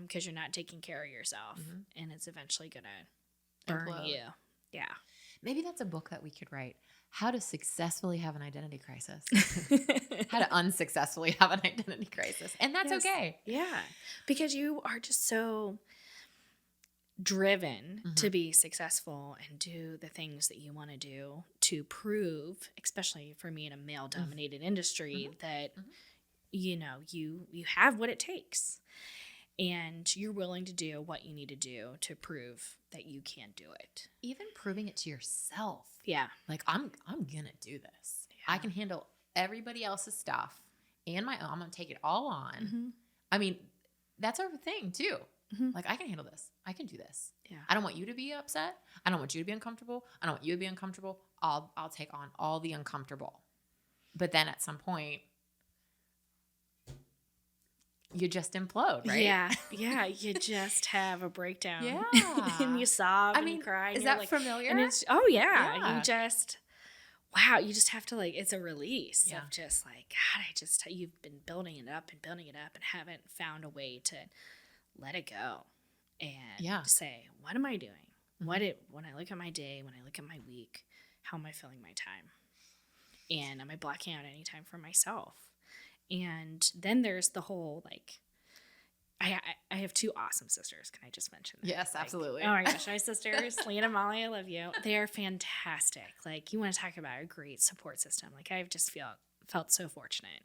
because you're not taking care of yourself, and it's eventually going to burn Implode. you. Yeah. Maybe that's a book that we could write. How to successfully have an identity crisis. How to unsuccessfully have an identity crisis. And that's okay. Yeah. Because you are just so driven to be successul and do the things that you want to do to prove, especially for me in a male-dominated industry, that you have what it takes, and you're willing to do what you need to do to prove that you can do it. Even proving it to yourself. Yeah. Like, I'm gonna do this. Yeah. I can handle everybody else's stuff and I'm gonna take it all on. I mean, that's our thing too. Like, I can handle this. I can do this. Yeah. I don't want you to be upset. I don't want you to be uncomfortable. I don't want you to be uncomfortable. I'll take on all the uncomfortable. But then at some point, you just implode, right? Yeah. Yeah. You just have a breakdown. Yeah. And you sob and you cry. And is you're that like, familiar? and it's, oh yeah. You just, wow. You just have to, like, it's a release of just like, God, you've been building it up and haven't found a way to let it go and say, what am I doing? When I look at my day, when I look at my week, how am I filling my time? And am I blocking out any time for myself? And then there's the whole, like, I have two awesome sisters. Can I just mention that? Yes, absolutely. Oh my gosh, my sisters, Lee and Molly, I love you. They are fantastic. Like, you want to talk about a great support system. Like, I've just felt so fortunate.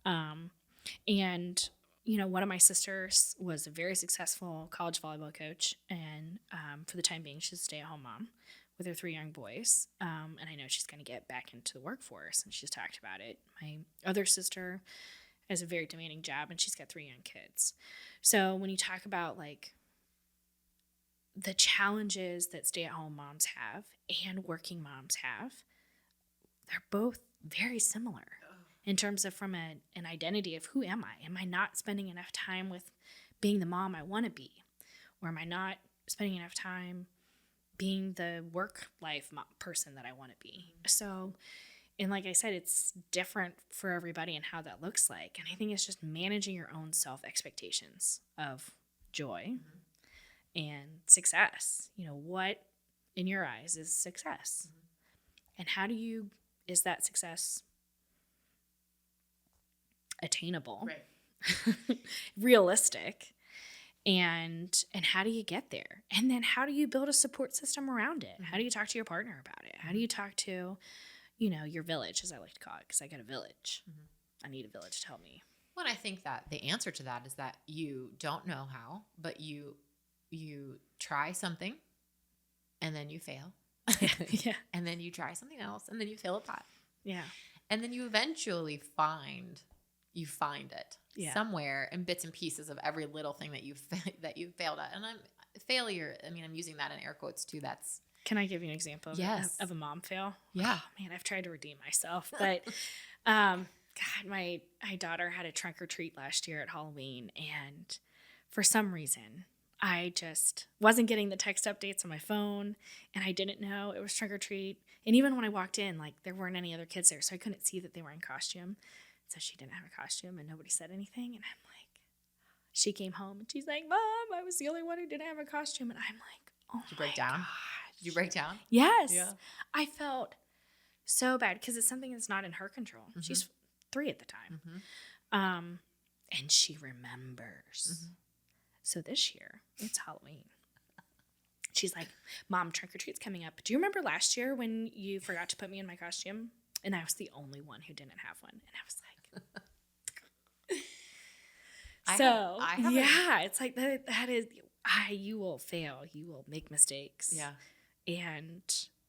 And one of my sisters was a very successful college volleyball coach, and for the time being, she's a stay-at-home mom with her 3 young boys. And I know she's going to get back into the workforce, and she's talked about it. My other sister has a very demanding job, and she's got 3 young kids. So when you talk about, like, the challenges that stay-at-home moms have and working moms have, they're both very similar in terms of from an identity of, who am I? Am I not spending enough time with being the mom I want to be? Or am I not spending enough time being the work life person that I want to be? So, and like I said, it's different for everybody and how that looks like. And I think it's just managing your own self expectations of joy and success. What in your eyes is success? And how is that success attainable? Right. Realistic? And how do you get there? And then how do you build a support system around it? How do you talk to your partner about it? How do you talk to, your village, as I like to call it, because I got a village. I need a village to help me. Well, I think that the answer to that is that you don't know how, but you try something and then you fail. Yeah. And then you try something else and then you fail at that. Yeah. And then you eventually find it somewhere in bits and pieces of every little thing that you failed at. And failure, I mean, I'm using that in air quotes too. Can I give you an example of a mom fail? Yeah. Oh, man, I've tried to redeem myself. But, God, my daughter had a trunk or treat last year at Halloween. And for some reason, I just wasn't getting the text updates on my phone. And I didn't know it was trunk or treat. And even when I walked in, like, there weren't any other kids there. So I couldn't see that they were in costume. So she didn't have a costume and nobody said anything. And I'm like, she came home and she's like, Mom, I was the only one who didn't have a costume. And I'm like, oh, Did you break down? Did you break down? Yes. Yeah. I felt so bad because it's something that's not in her control. She's 3 at the time. And she remembers. So this year, it's Halloween. she's like, Mom, trick or treat's coming up. Do you remember last year when you forgot to put me in my costume? And I was the only one who didn't have one. And I was like, yeah, it's like that is, you will fail. You will make mistakes. Yeah. And,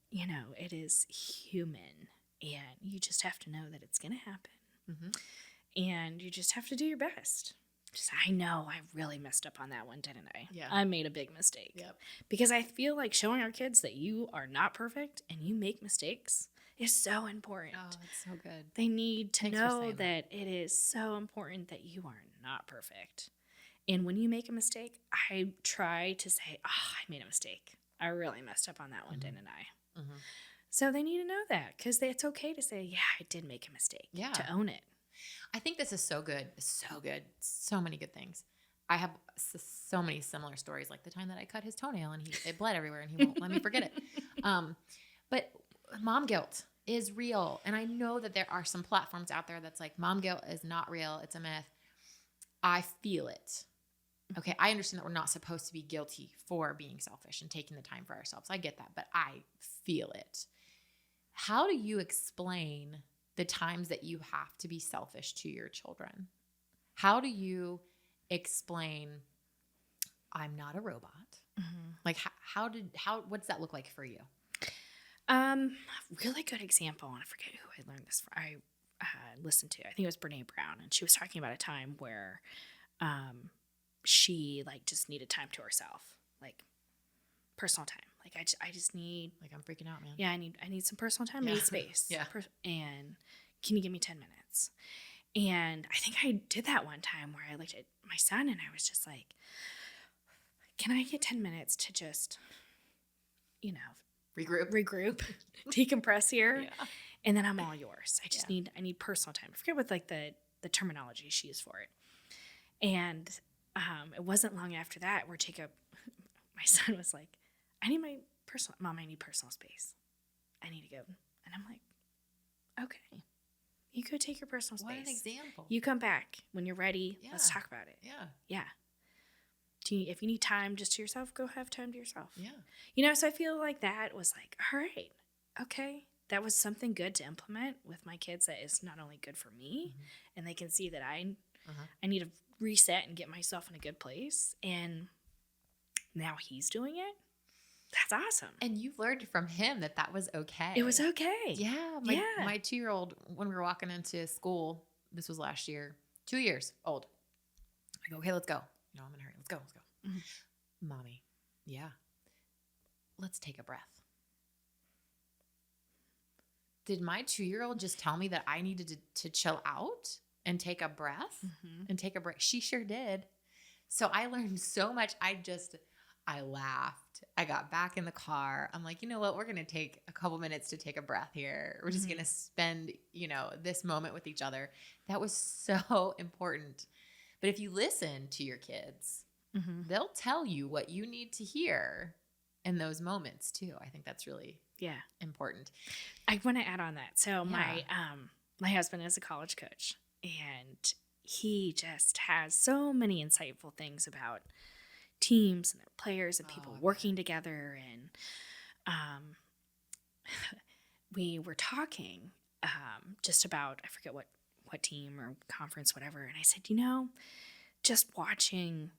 you know, it is human. And you just have to know that it's going to happen. Mm-hmm. And you just have to do your best. I know I really messed up on that one, didn't I? Yeah. I made a big mistake. Yep. Because I feel like showing our kids that you are not perfect and you make mistakes is so important. Oh, it's so good. They need to Thanks know that it is so important that you are not perfect. And when you make a mistake, I try to say, oh, I made a mistake. I really messed up on that one, Mm-hmm. didn't I? Mm-hmm. So they need to know that because it's okay to say, yeah, I did make a mistake. Yeah. To own it. I think this is so good. So good. So many good things. I have so many similar stories, like the time that I cut his toenail and it bled everywhere and he won't let me forget it. But mom guilt is real. And I know that there are some platforms out there that's like, mom guilt is not real. It's a myth. I feel it. Okay. I understand that we're not supposed to be guilty for being selfish and taking the time for ourselves. I get that, but I feel it. How do you explain the times that you have to be selfish to your children? How do you explain, I'm not a robot? Mm-hmm. Like what does that look like for you? Really good example. And I forget who I learned this from. I listened to, I think it was Brene Brown, and she was talking about a time where, she like just needed time to herself, like personal time. Like I just need, like, I'm freaking out, man. Yeah. I need some personal time. I need space. Yeah. And can you give me 10 minutes? And I think I did that one time where I looked at my son and I was just like, can I get 10 minutes to just, you know, regroup, decompress here. Yeah. And then I'm all yours. I just need personal time. I forget what like the terminology she used for it. And it wasn't long after that where Jacob, my son, was like, Mom, I need personal space. I need to go. And I'm like, okay, you go take your personal space. What an example. You come back when you're ready. Yeah. Let's talk about it. Yeah. Yeah. If you need time just to yourself, go have time to yourself. Yeah. You know, so I feel like that was like, all right, okay. That was something good to implement with my kids that is not only good for me, mm-hmm. and they can see that I need to reset and get myself in a good place. And now he's doing it. That's awesome. And you learned from him that was okay. It was okay. Yeah. My 2-year-old, when we were walking into school, this was last year, 2 years old. I go, okay, let's go. No, I'm in a hurry. Let's go. Mm-hmm. Mommy. Yeah. Let's take a breath. Did my 2-year-old just tell me that I needed to chill out and take a breath and take a break? She sure did. So I learned so much. I laughed. I got back in the car. I'm like, you know what? We're going to take a couple minutes to take a breath here. We're just going to spend, this moment with each other. That was so important. But if you listen to your kids, they'll tell you what you need to hear in those moments too. I think that's really important. I want to add on that. So my husband is a college coach, and he just has so many insightful things about teams and their players and people working together. And we were talking just about, I forget what team or conference, whatever. And I said, just watching,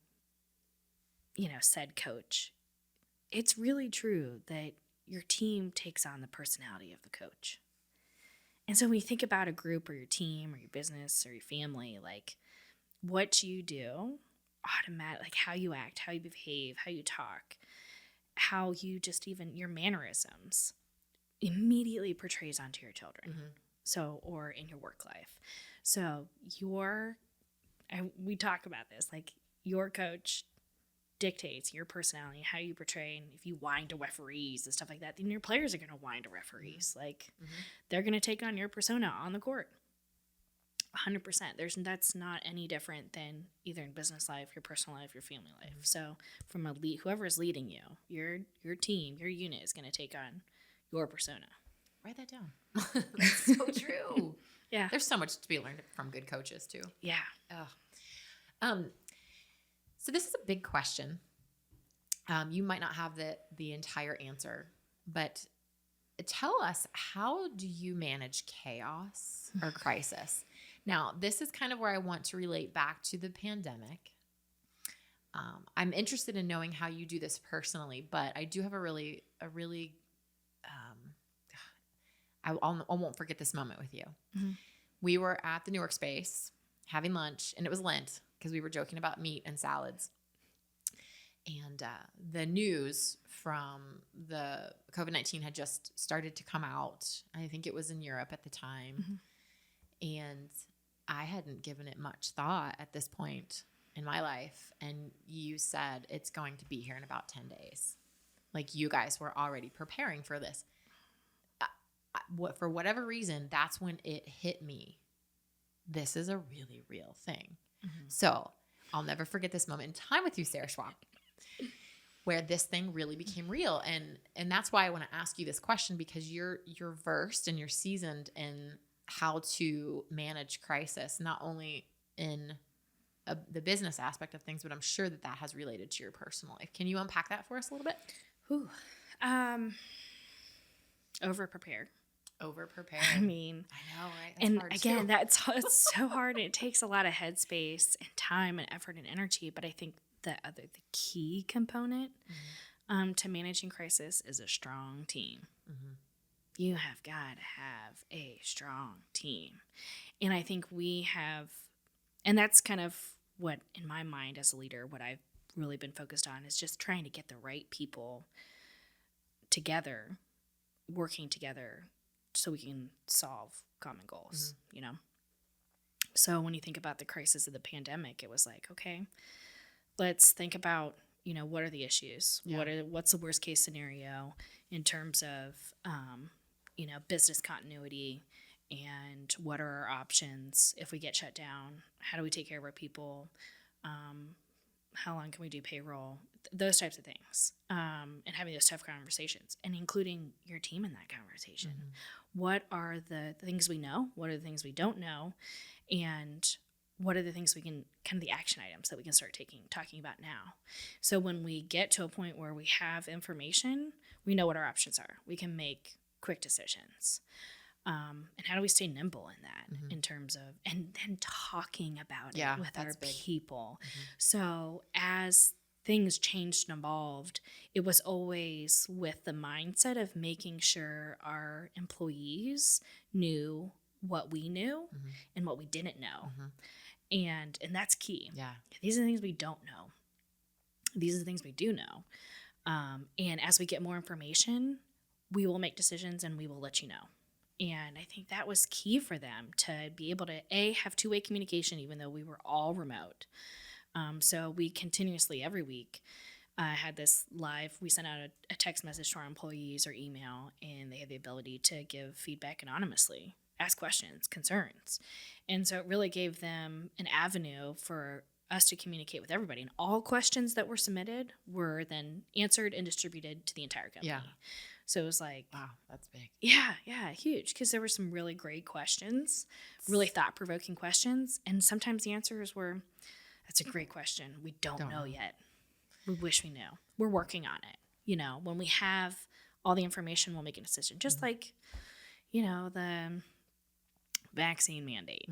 said coach, it's really true that your team takes on the personality of the coach. And so when you think about a group or your team or your business or your family, like what you do automatically, like how you act, how you behave, how you talk, how you just even your mannerisms immediately portrays onto your children. So, or in your work life. So we talk about this, like your coach dictates your personality, how you portray, and if you whine to referees and stuff like that, then your players are going to whine to referees. Like they're going to take on your persona on the court. 100%. That's not any different than either in business life, your personal life, your family life. So from whoever is leading you, your team, your unit is going to take on your persona. Write that down. That's so true. Yeah. There's so much to be learned from good coaches too. Yeah. So this is a big question. You might not have the entire answer, but tell us, how do you manage chaos or crisis? Now, this is kind of where I want to relate back to the pandemic. I'm interested in knowing how you do this personally, but I do have a really, I won't forget this moment with you. Mm-hmm. We were at the New York space having lunch, and it was Lent because we were joking about meat and salads. And the news from the COVID-19 had just started to come out. I think it was in Europe at the time. Mm-hmm. And I hadn't given it much thought at this point in my life. And you said it's going to be here in about 10 days. Like, you guys were already preparing for this. For whatever reason, that's when it hit me. This is a really real thing. Mm-hmm. So I'll never forget this moment in time with you, Sarah Schwab, where this thing really became real. And that's why I want to ask you this question, because you're versed and you're seasoned in how to manage crisis, not only in the business aspect of things, but I'm sure that has related to your personal life. Can you unpack that for us a little bit? Over-prepared. I mean, I know, right? That's and again, it's so hard. It takes a lot of headspace and time and effort and energy. But I think the key component to managing crisis is a strong team. Mm-hmm. You have got to have a strong team. And I think we have, and that's kind of what, in my mind as a leader, what I've really been focused on is just trying to get the right people together, working together, so we can solve common goals, you know? So when you think about the crisis of the pandemic, it was like, okay, let's think about, what are the issues? Yeah. What's the worst case scenario in terms of, business continuity, and what are our options if we get shut down? How do we take care of our people? How long can we do payroll? Those types of things. And having those tough conversations and including your team in that conversation. Mm-hmm. What are the things we know? What are the things we don't know? And what are the things we can, kind of the action items that we can start talking about now? So when we get to a point where we have information, we know what our options are. We can make quick decisions. And how do we stay nimble in that in terms of, and then talking about it with our people. Mm-hmm. So as things changed and evolved, it was always with the mindset of making sure our employees knew what we knew and what we didn't know. And that's key. Yeah. These are the things we don't know. These are the things we do know. And as we get more information, we will make decisions and we will let you know. And I think that was key for them to be able to, have two-way communication, even though we were all remote. So we continuously, every week, had this live, we sent out a text message to our employees or email, and they had the ability to give feedback anonymously, ask questions, concerns. And so it really gave them an avenue for us to communicate with everybody. And all questions that were submitted were then answered and distributed to the entire company. Yeah. So it was like, wow, that's big. Yeah, huge. Because there were some really great questions, really thought-provoking questions. And sometimes the answers were, that's a great question. We don't know yet. We wish we knew. We're working on it. When we have all the information, we'll make a decision. Just like, the vaccine mandate.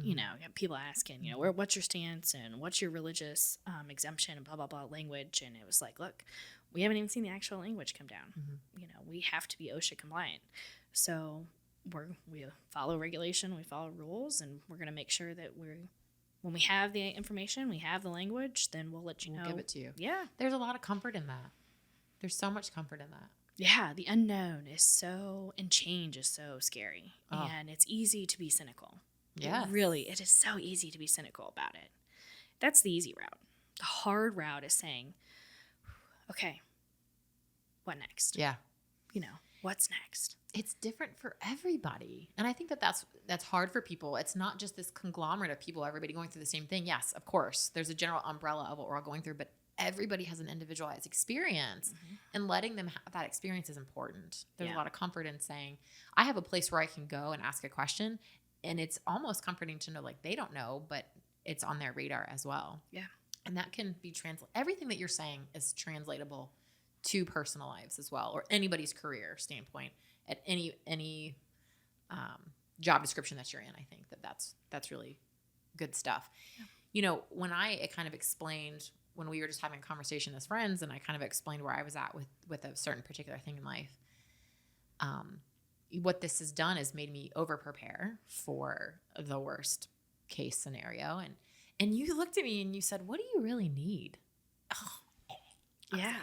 People asking, what's your stance and what's your religious exemption and blah, blah, blah language. And it was like, look, we haven't even seen the actual language come down. We have to be OSHA compliant. So we follow regulation, we follow rules, and we're going to make sure that when we have the information, we have the language, then we'll let you know. We'll give it to you. Yeah. There's a lot of comfort in that. There's so much comfort in that. Yeah. The unknown and change is so scary. Oh. And it's easy to be cynical. Yeah. It is so easy to be cynical about it. That's the easy route. The hard route is saying, okay, what next? Yeah. What's next? It's different for everybody. And I think that's hard for people. It's not just this conglomerate of people, everybody going through the same thing. Yes, of course, there's a general umbrella of what we're all going through, but everybody has an individualized experience, and letting them have that experience is important. There's a lot of comfort in saying, I have a place where I can go and ask a question, and it's almost comforting to know, like, they don't know, but it's on their radar as well. Yeah. And that can be everything that you're saying is translatable to personal lives as well, or anybody's career standpoint at any job description that you're in. I think that's really good stuff. Yeah. You know, when I kind of explained, when we were just having a conversation as friends, and I kind of explained where I was at with a certain particular thing in life, what this has done is made me over prepare for the worst case scenario. And you looked at me and you said, "What do you really need?" Oh, Yeah.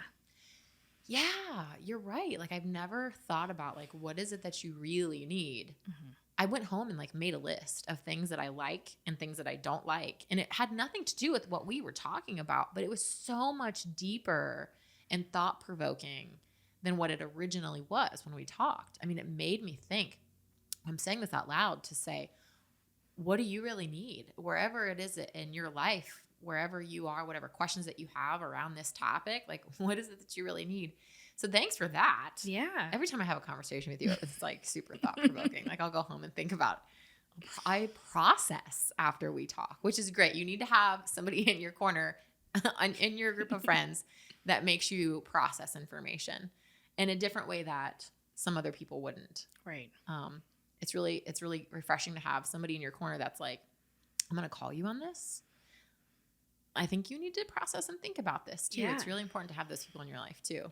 yeah, you're right. Like, I've never thought about, like, what is it that you really need? Mm-hmm. I went home and, like, made a list of things that I like and things that I don't like. And it had nothing to do with what we were talking about, but it was so much deeper and thought-provoking than what it originally was when we talked. I mean, it made me think. I'm saying this out loud to say, what do you really need? Wherever it is in your life, wherever you are, whatever questions that you have around this topic, like, what is it that you really need? So thanks for that. Yeah. Every time I have a conversation with you, it's like super thought provoking. Like, I'll go home and think about, I process after we talk, which is great. You need to have somebody in your corner, in your group of friends, that makes you process information in a different way that some other people wouldn't. Right. It's really refreshing to have somebody in your corner that's like, I'm going to call you on this. I think you need to process and think about this too. Yeah. It's really important to have those people in your life too.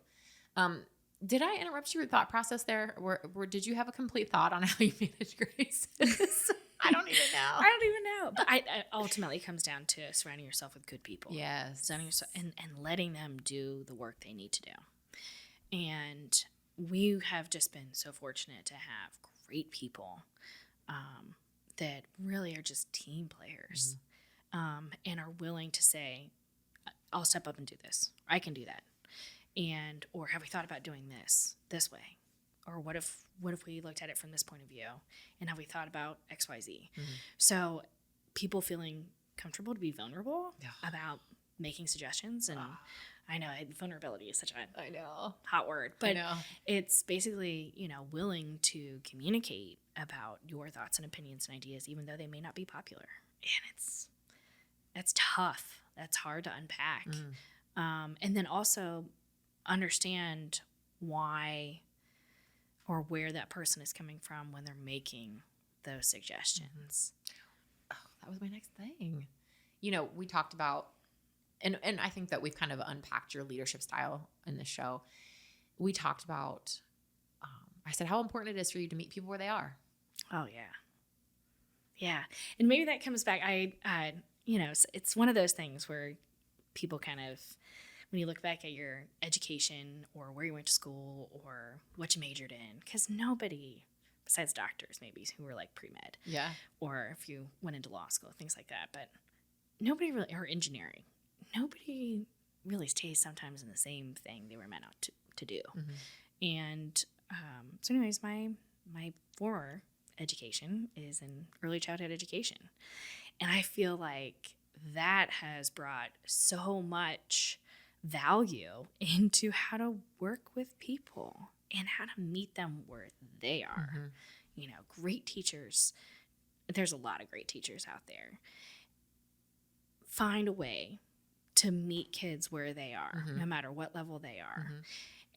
Did I interrupt your thought process there? Or did you have a complete thought on how you manage crisis? I don't even know. I don't even know. But it ultimately comes down to surrounding yourself with good people. Yes. Surrounding yourself and letting them do the work they need to do. And we have just been so fortunate to have great people that really are just team players, and are willing to say, I'll step up and do this. Or I can do that. And, or have we thought about doing this way? Or what if we looked at it from this point of view? And have we thought about X, Y, Z? Mm-hmm. So people feeling comfortable to be vulnerable about making suggestions. And I know vulnerability is such a I know. hot word, but I know. it's basically, willing to communicate about your thoughts and opinions and ideas, even though they may not be popular. And that's tough. That's hard to unpack. And then also understand why or where that person is coming from when they're making those suggestions. Oh, that was my next thing. We talked about, and I think that we've kind of unpacked your leadership style in this show. We talked about, I said how important it is for you to meet people where they are. Oh, yeah. Yeah. And maybe that comes back. It's one of those things where people kind of, when you look back at your education or where you went to school or what you majored in, because nobody, besides doctors maybe, who were like pre-med, or if you went into law school, things like that, but nobody really, or engineering, nobody really stays sometimes in the same thing they were meant out to do. And so anyways, my former education is in early childhood education. And I feel like that has brought so much value into how to work with people and how to meet them where they are. Great teachers. There's a lot of great teachers out there. Find a way to meet kids where they are, no matter what level they are.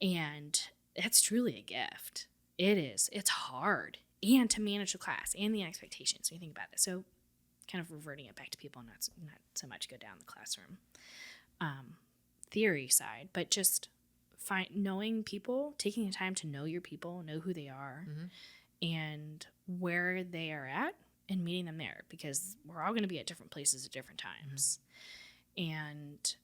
And that's truly a gift. It is. It's hard. And to manage the class and the expectations when you think about this. So kind of reverting it back to people, not so much go down the classroom theory side, but just knowing people, taking the time to know your people, know who they are, and where they are at, and meeting them there, because we're all going to be at different places at different times. And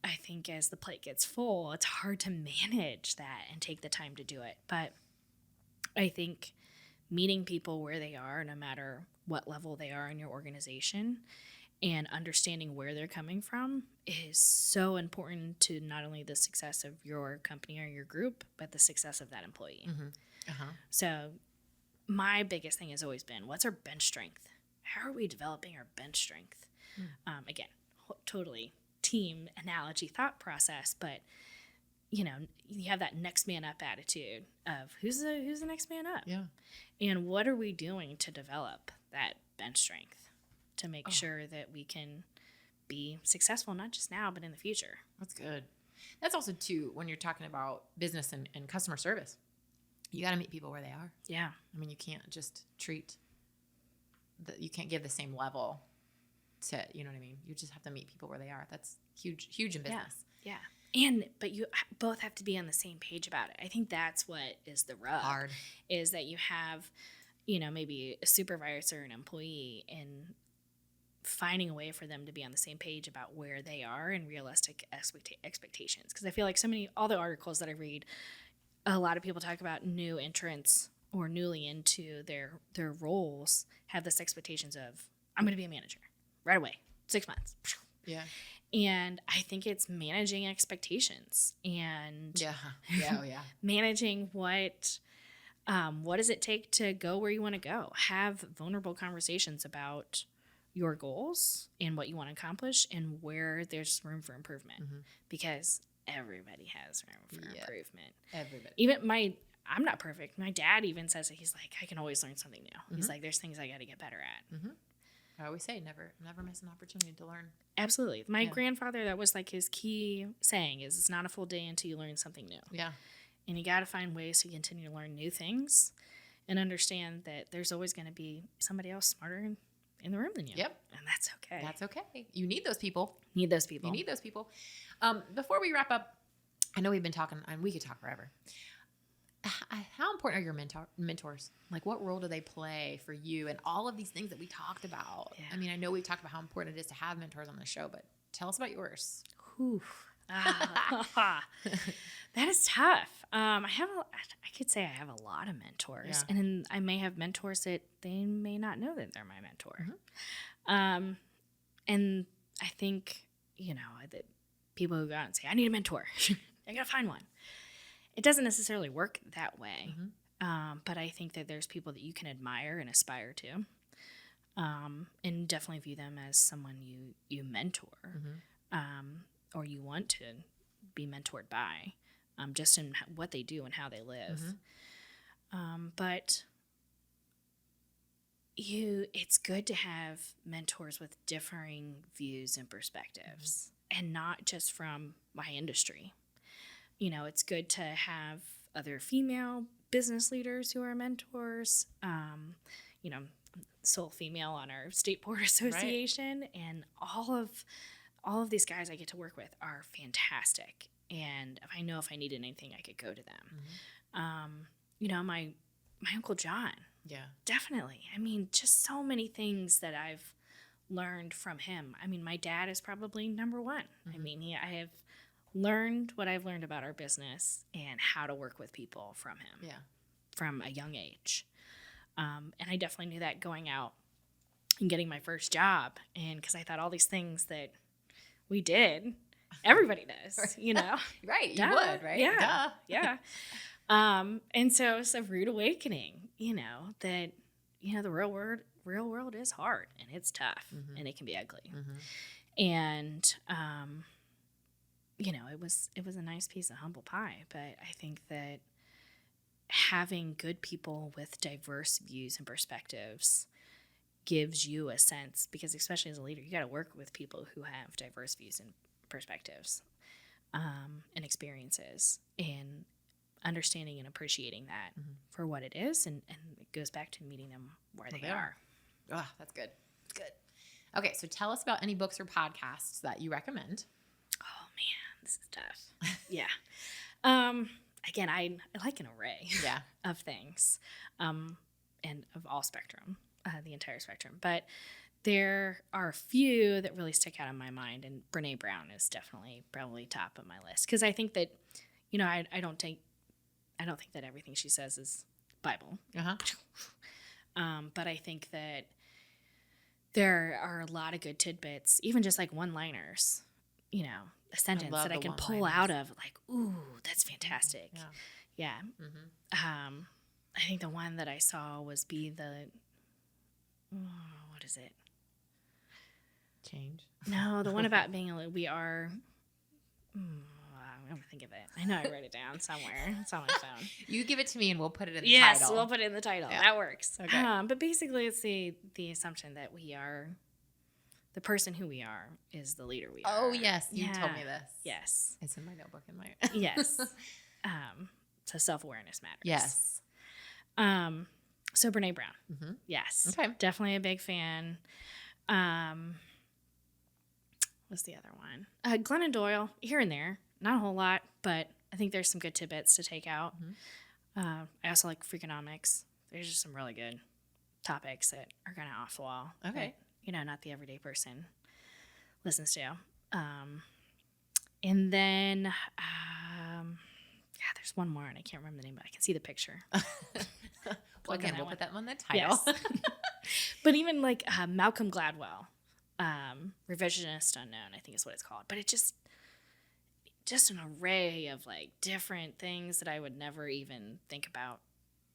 I think as the plate gets full, it's hard to manage that and take the time to do it. But I think meeting people where they are, no matter what level they are in your organization, and understanding where they're coming from is so important to not only the success of your company or your group, but the success of that employee. So my biggest thing has always been, what's our bench strength? How are we developing our bench strength? Again, totally team analogy thought process, but you have that next man up attitude of who's the next man up? Yeah. And what are we doing to develop that bench strength to make sure that we can be successful, not just now, but in the future? That's good. That's also too, when you're talking about business and customer service, you got to meet people where they are. Yeah. I mean, you can't just you can't give the same level to, you know what I mean? You just have to meet people where they are. That's huge in business. Yeah. But you both have to be on the same page about it. I think that's what is the rub. Hard. Is that you have, maybe a supervisor or an employee, and finding a way for them to be on the same page about where they are and realistic expectations. Because I feel like all the articles that I read, a lot of people talk about new entrants or newly into their roles have this expectations of, I'm going to be a manager right away, 6 months. Yeah. And I think it's managing expectations and managing what does it take to go where you want to go. Have vulnerable conversations about your goals and what you want to accomplish and where there's room for improvement, because everybody has room for improvement. Everybody. Even I'm not perfect. My dad even says that. He's like, I can always learn something new. He's like, there's things I got to get better at. I always say, never miss an opportunity to learn. Absolutely. My grandfather, that was like his key saying is, it's not a full day until you learn something new. Yeah. And you got to find ways to continue to learn new things and understand that there's always going to be somebody else smarter in the room than you. Yep. And that's okay. That's okay. You need those people. You need those people. Before we wrap up, I know we've been talking, and we could talk forever. How important are your mentors? Like, what role do they play for you and all of these things that we talked about? Yeah. I mean, I know we've talked about how important it is to have mentors on the show, but tell us about yours. That is tough. I could say I have a lot of mentors, and I may have mentors that they may not know that they're my mentor. And I think, that people who go out and say, I need a mentor, I got to find one. It doesn't necessarily work that way. But I think that there's people that you can admire and aspire to, and definitely view them as someone you mentor, or you want to be mentored by, just in what they do and how they live. But it's good to have mentors with differing views and perspectives, and not just from my industry. It's good to have other female business leaders who are mentors. Sole female on our state board association, and all of these guys I get to work with are fantastic. And if I needed anything, I could go to them. My Uncle John. Yeah, definitely. I mean, just so many things that I've learned from him. I mean, my dad is probably number one. I mean, I have learned what I've learned about our business and how to work with people from him. From a young age. And I definitely knew that going out and getting my first job. And because I thought all these things that we did, everybody does, Right. You would, right? Yeah. Yeah. And so it's a rude awakening, that, the real world is hard, and it's tough, and it can be ugly. And, it was a nice piece of humble pie, but I think that having good people with diverse views and perspectives gives you a sense, because especially as a leader, you got to work with people who have diverse views and perspectives, and experiences, and understanding and appreciating that for what it is. And it goes back to meeting them where they are. Oh, that's good. That's good. Okay. So tell us about any books or podcasts that you recommend. Oh man, this is tough. Yeah. Again, I like an array of things, and of all spectrum, the entire spectrum. But there are a few that really stick out in my mind, and Brene Brown is definitely probably top of my list, because I think that, I don't think that everything she says is Bible. But I think that there are a lot of good tidbits, even just like one-liners, a sentence that I can pull out of, like, ooh, that's fantastic. Yeah. I think the one that I saw was what is it? Change. No, the one about being we are. I'm gonna think of it. I know I wrote it down somewhere. It's on my phone. You give it to me, and we'll put it in the title. Yes, we'll put it in the title. Yeah. That works. Okay. But basically, it's the assumption that we are the person who we are is the leader we are. Oh, yes. You told me this. Yes. It's in my notebook. Yes. So self-awareness matters. Yes. So Brene Brown. Mm-hmm. Yes. Okay. Definitely a big fan. What's the other one? Glennon Doyle, here and there. Not a whole lot, but I think there's some good tidbits to take out. Mm-hmm. I also like Freakonomics. There's just some really good topics that are kind of off the wall. Okay. That, not the everyday person listens to. And then, there's one more, and I can't remember the name, but I can see the picture. Well, again, we'll put that on the title. Yes. But even like Malcolm Gladwell, Revisionist Unknown, I think is what it's called. But it just an array of like different things that I would never even think about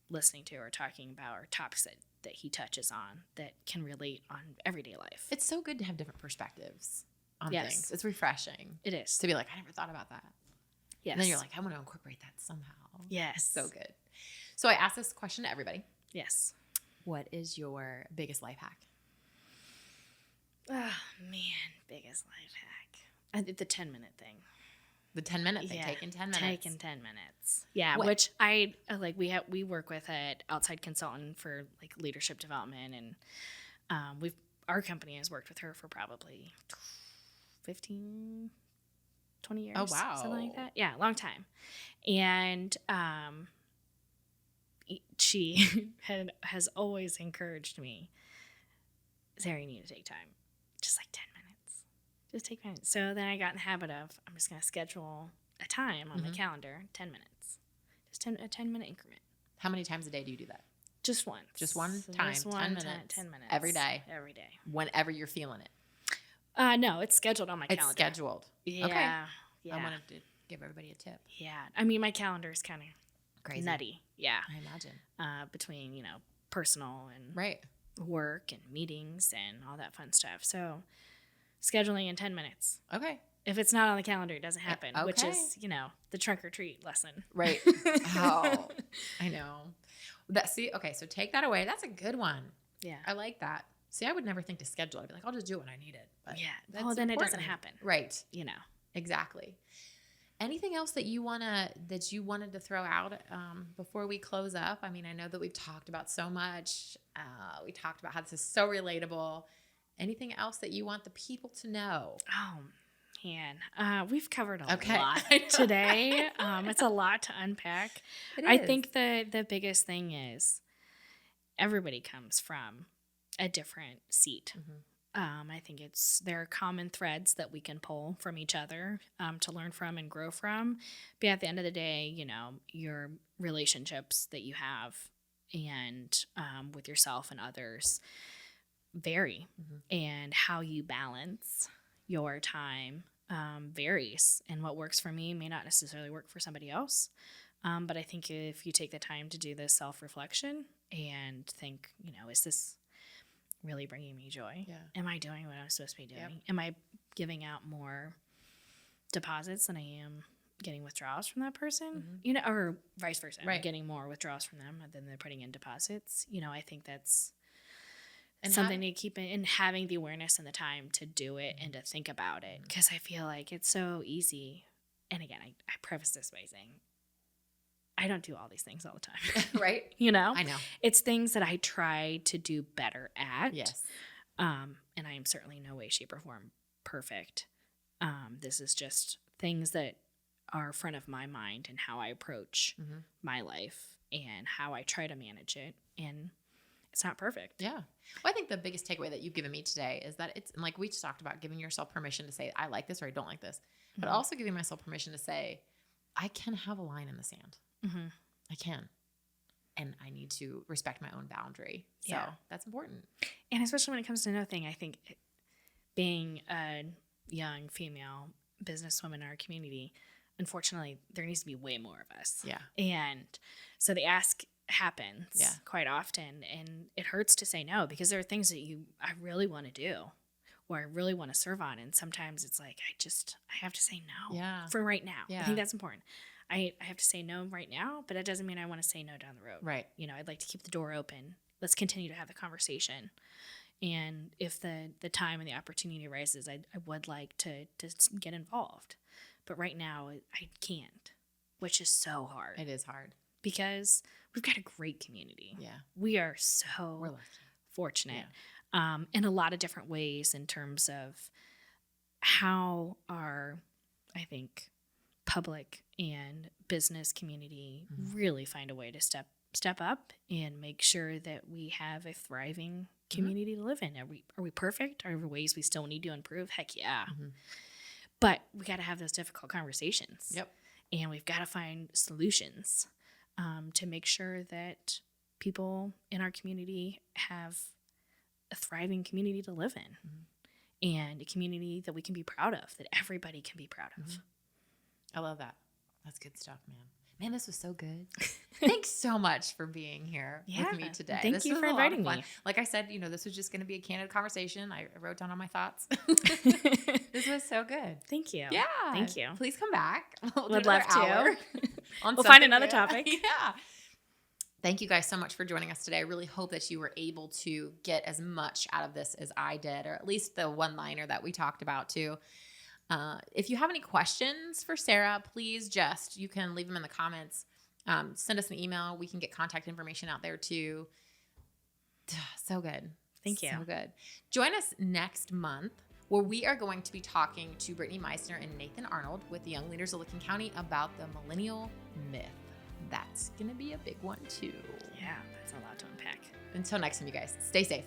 listening to or talking about, or topics that he touches on that can relate on everyday life. It's so good to have different perspectives on Yes. things. It's refreshing. It is. To be like, I never thought about that. Yes. And then you're like, I want to incorporate that somehow. Yes. So good. So I asked this question to everybody. Yes. What is your biggest life hack? Oh, man. Biggest life hack. The 10-minute thing. The 10-minute thing. Taking 10 minutes. Taking 10 minutes. Yeah. What? Which I like, we work with an outside consultant for like leadership development. And our company has worked with her for probably 15, 20 years. Oh, wow. Something like that. Yeah. Long time. And, she has always encouraged me, Sarah, you need to take time. Just like 10 minutes. Just take 10 minutes. So then I got in the habit of, I'm just going to schedule a time on my calendar, 10 minutes. Just a 10-minute increment. How many times a day do you do that? Just once. Just one So time, just 10 minutes. 10 minutes. Every day. Every day. Whenever you're feeling it. No, it's scheduled on my calendar. It's scheduled. Yeah. Okay. Yeah. I wanted to give everybody a tip. Yeah. I mean, my calendar is kind of Crazy. nutty. Yeah. I imagine. Between, personal and Right. work and meetings and all that fun stuff. So scheduling in 10 minutes. Okay. If it's not on the calendar, it doesn't happen, which Okay. is, the trunk or treat lesson. Right. Oh, I know. Okay, so take that away. That's a good one. Yeah. I like that. See, I would never think to schedule. I'd be like, I'll just do it when I need it. But Yeah. that's Well, then important. it doesn't happen. Right. Exactly. Anything else that you wanted to throw out before we close up? I mean, I know that we've talked about so much. We talked about how this is so relatable. Anything else that you want the people to know? Oh, man. We've covered a Okay. lot today. It's a lot to unpack. I think the biggest thing is everybody comes from a different seat. Mm-hmm. I think there are common threads that we can pull from each other to learn from and grow from. But at the end of the day, your relationships that you have and with yourself and others vary. Mm-hmm. And how you balance your time varies. And what works for me may not necessarily work for somebody else. But I think if you take the time to do this self-reflection and think, is this really bringing me joy? Yeah. Am I doing what I'm supposed to be doing? Yep. Am I giving out more deposits than I am getting withdrawals from that person? Mm-hmm. Or vice versa. Right. I'm getting more withdrawals from them than they're putting in deposits. I think that's And something to keep in, and having the awareness and the time to do it and to think about it. Because I feel like it's so easy. And again, I preface this by saying, I don't do all these things all the time. Right. I I know. It's things that I try to do better at. Yes. And I am certainly no way, shape, or form perfect. This is just things that are front of my mind and how I approach Mm-hmm. my life and how I try to manage it. And it's not perfect. Yeah. Well, I think the biggest takeaway that you've given me today is that it's like we just talked about giving yourself permission to say, I like this or I don't like this, but Mm-hmm. also giving myself permission to say, I can have a line in the sand. Mm-hmm. I can. And I need to respect my own boundary. So Yeah. that's important. And especially when it comes to another thing, I think being a young female businesswoman in our community, unfortunately, there needs to be way more of us. Yeah. And so the ask happens Yeah. quite often, and it hurts to say no because there are things that I really want to do or I really want to serve on. And sometimes it's like, I have to say no Yeah. for right now. Yeah. I think that's important. I have to say no right now, but that doesn't mean I want to say no down the road. Right. I'd like to keep the door open. Let's continue to have the conversation And if the time and the opportunity arises, I would like to get involved. But right now, I can't, which is so hard. It is hard. Because we've got a great community. Yeah. We are so We're lucky. fortunate in a lot of different ways in terms of how our, I think, public and business community really find a way to step up and make sure that we have a thriving community to live in. Are we perfect? Are there ways we still need to improve? Heck yeah. But we got to have those difficult conversations. Yep. And we've got to find solutions to make sure that people in our community have a thriving community to live in and a community that we can be proud of, that everybody can be proud of. I love that. That's good stuff, man. Man, this was so good. Thanks so much for being here with me today. Thank you for inviting me. Like I said, this was just going to be a candid conversation. I wrote down all my thoughts. This was so good. Thank you. Yeah. Thank you. Please come back. Would love to. We'll find another topic. Yeah. Thank you guys so much for joining us today. I really hope that you were able to get as much out of this as I did, or at least the one-liner that we talked about too. If you have any questions for Sarah, please you can leave them in the comments. Send us an email. We can get contact information out there too. So good. Thank you. So good. Join us next month where we are going to be talking to Brittany Meissner and Nathan Arnold with the Young Leaders of Licking County about the millennial myth. That's going to be a big one too. Yeah, that's a lot to unpack. Until next time, you guys, stay safe.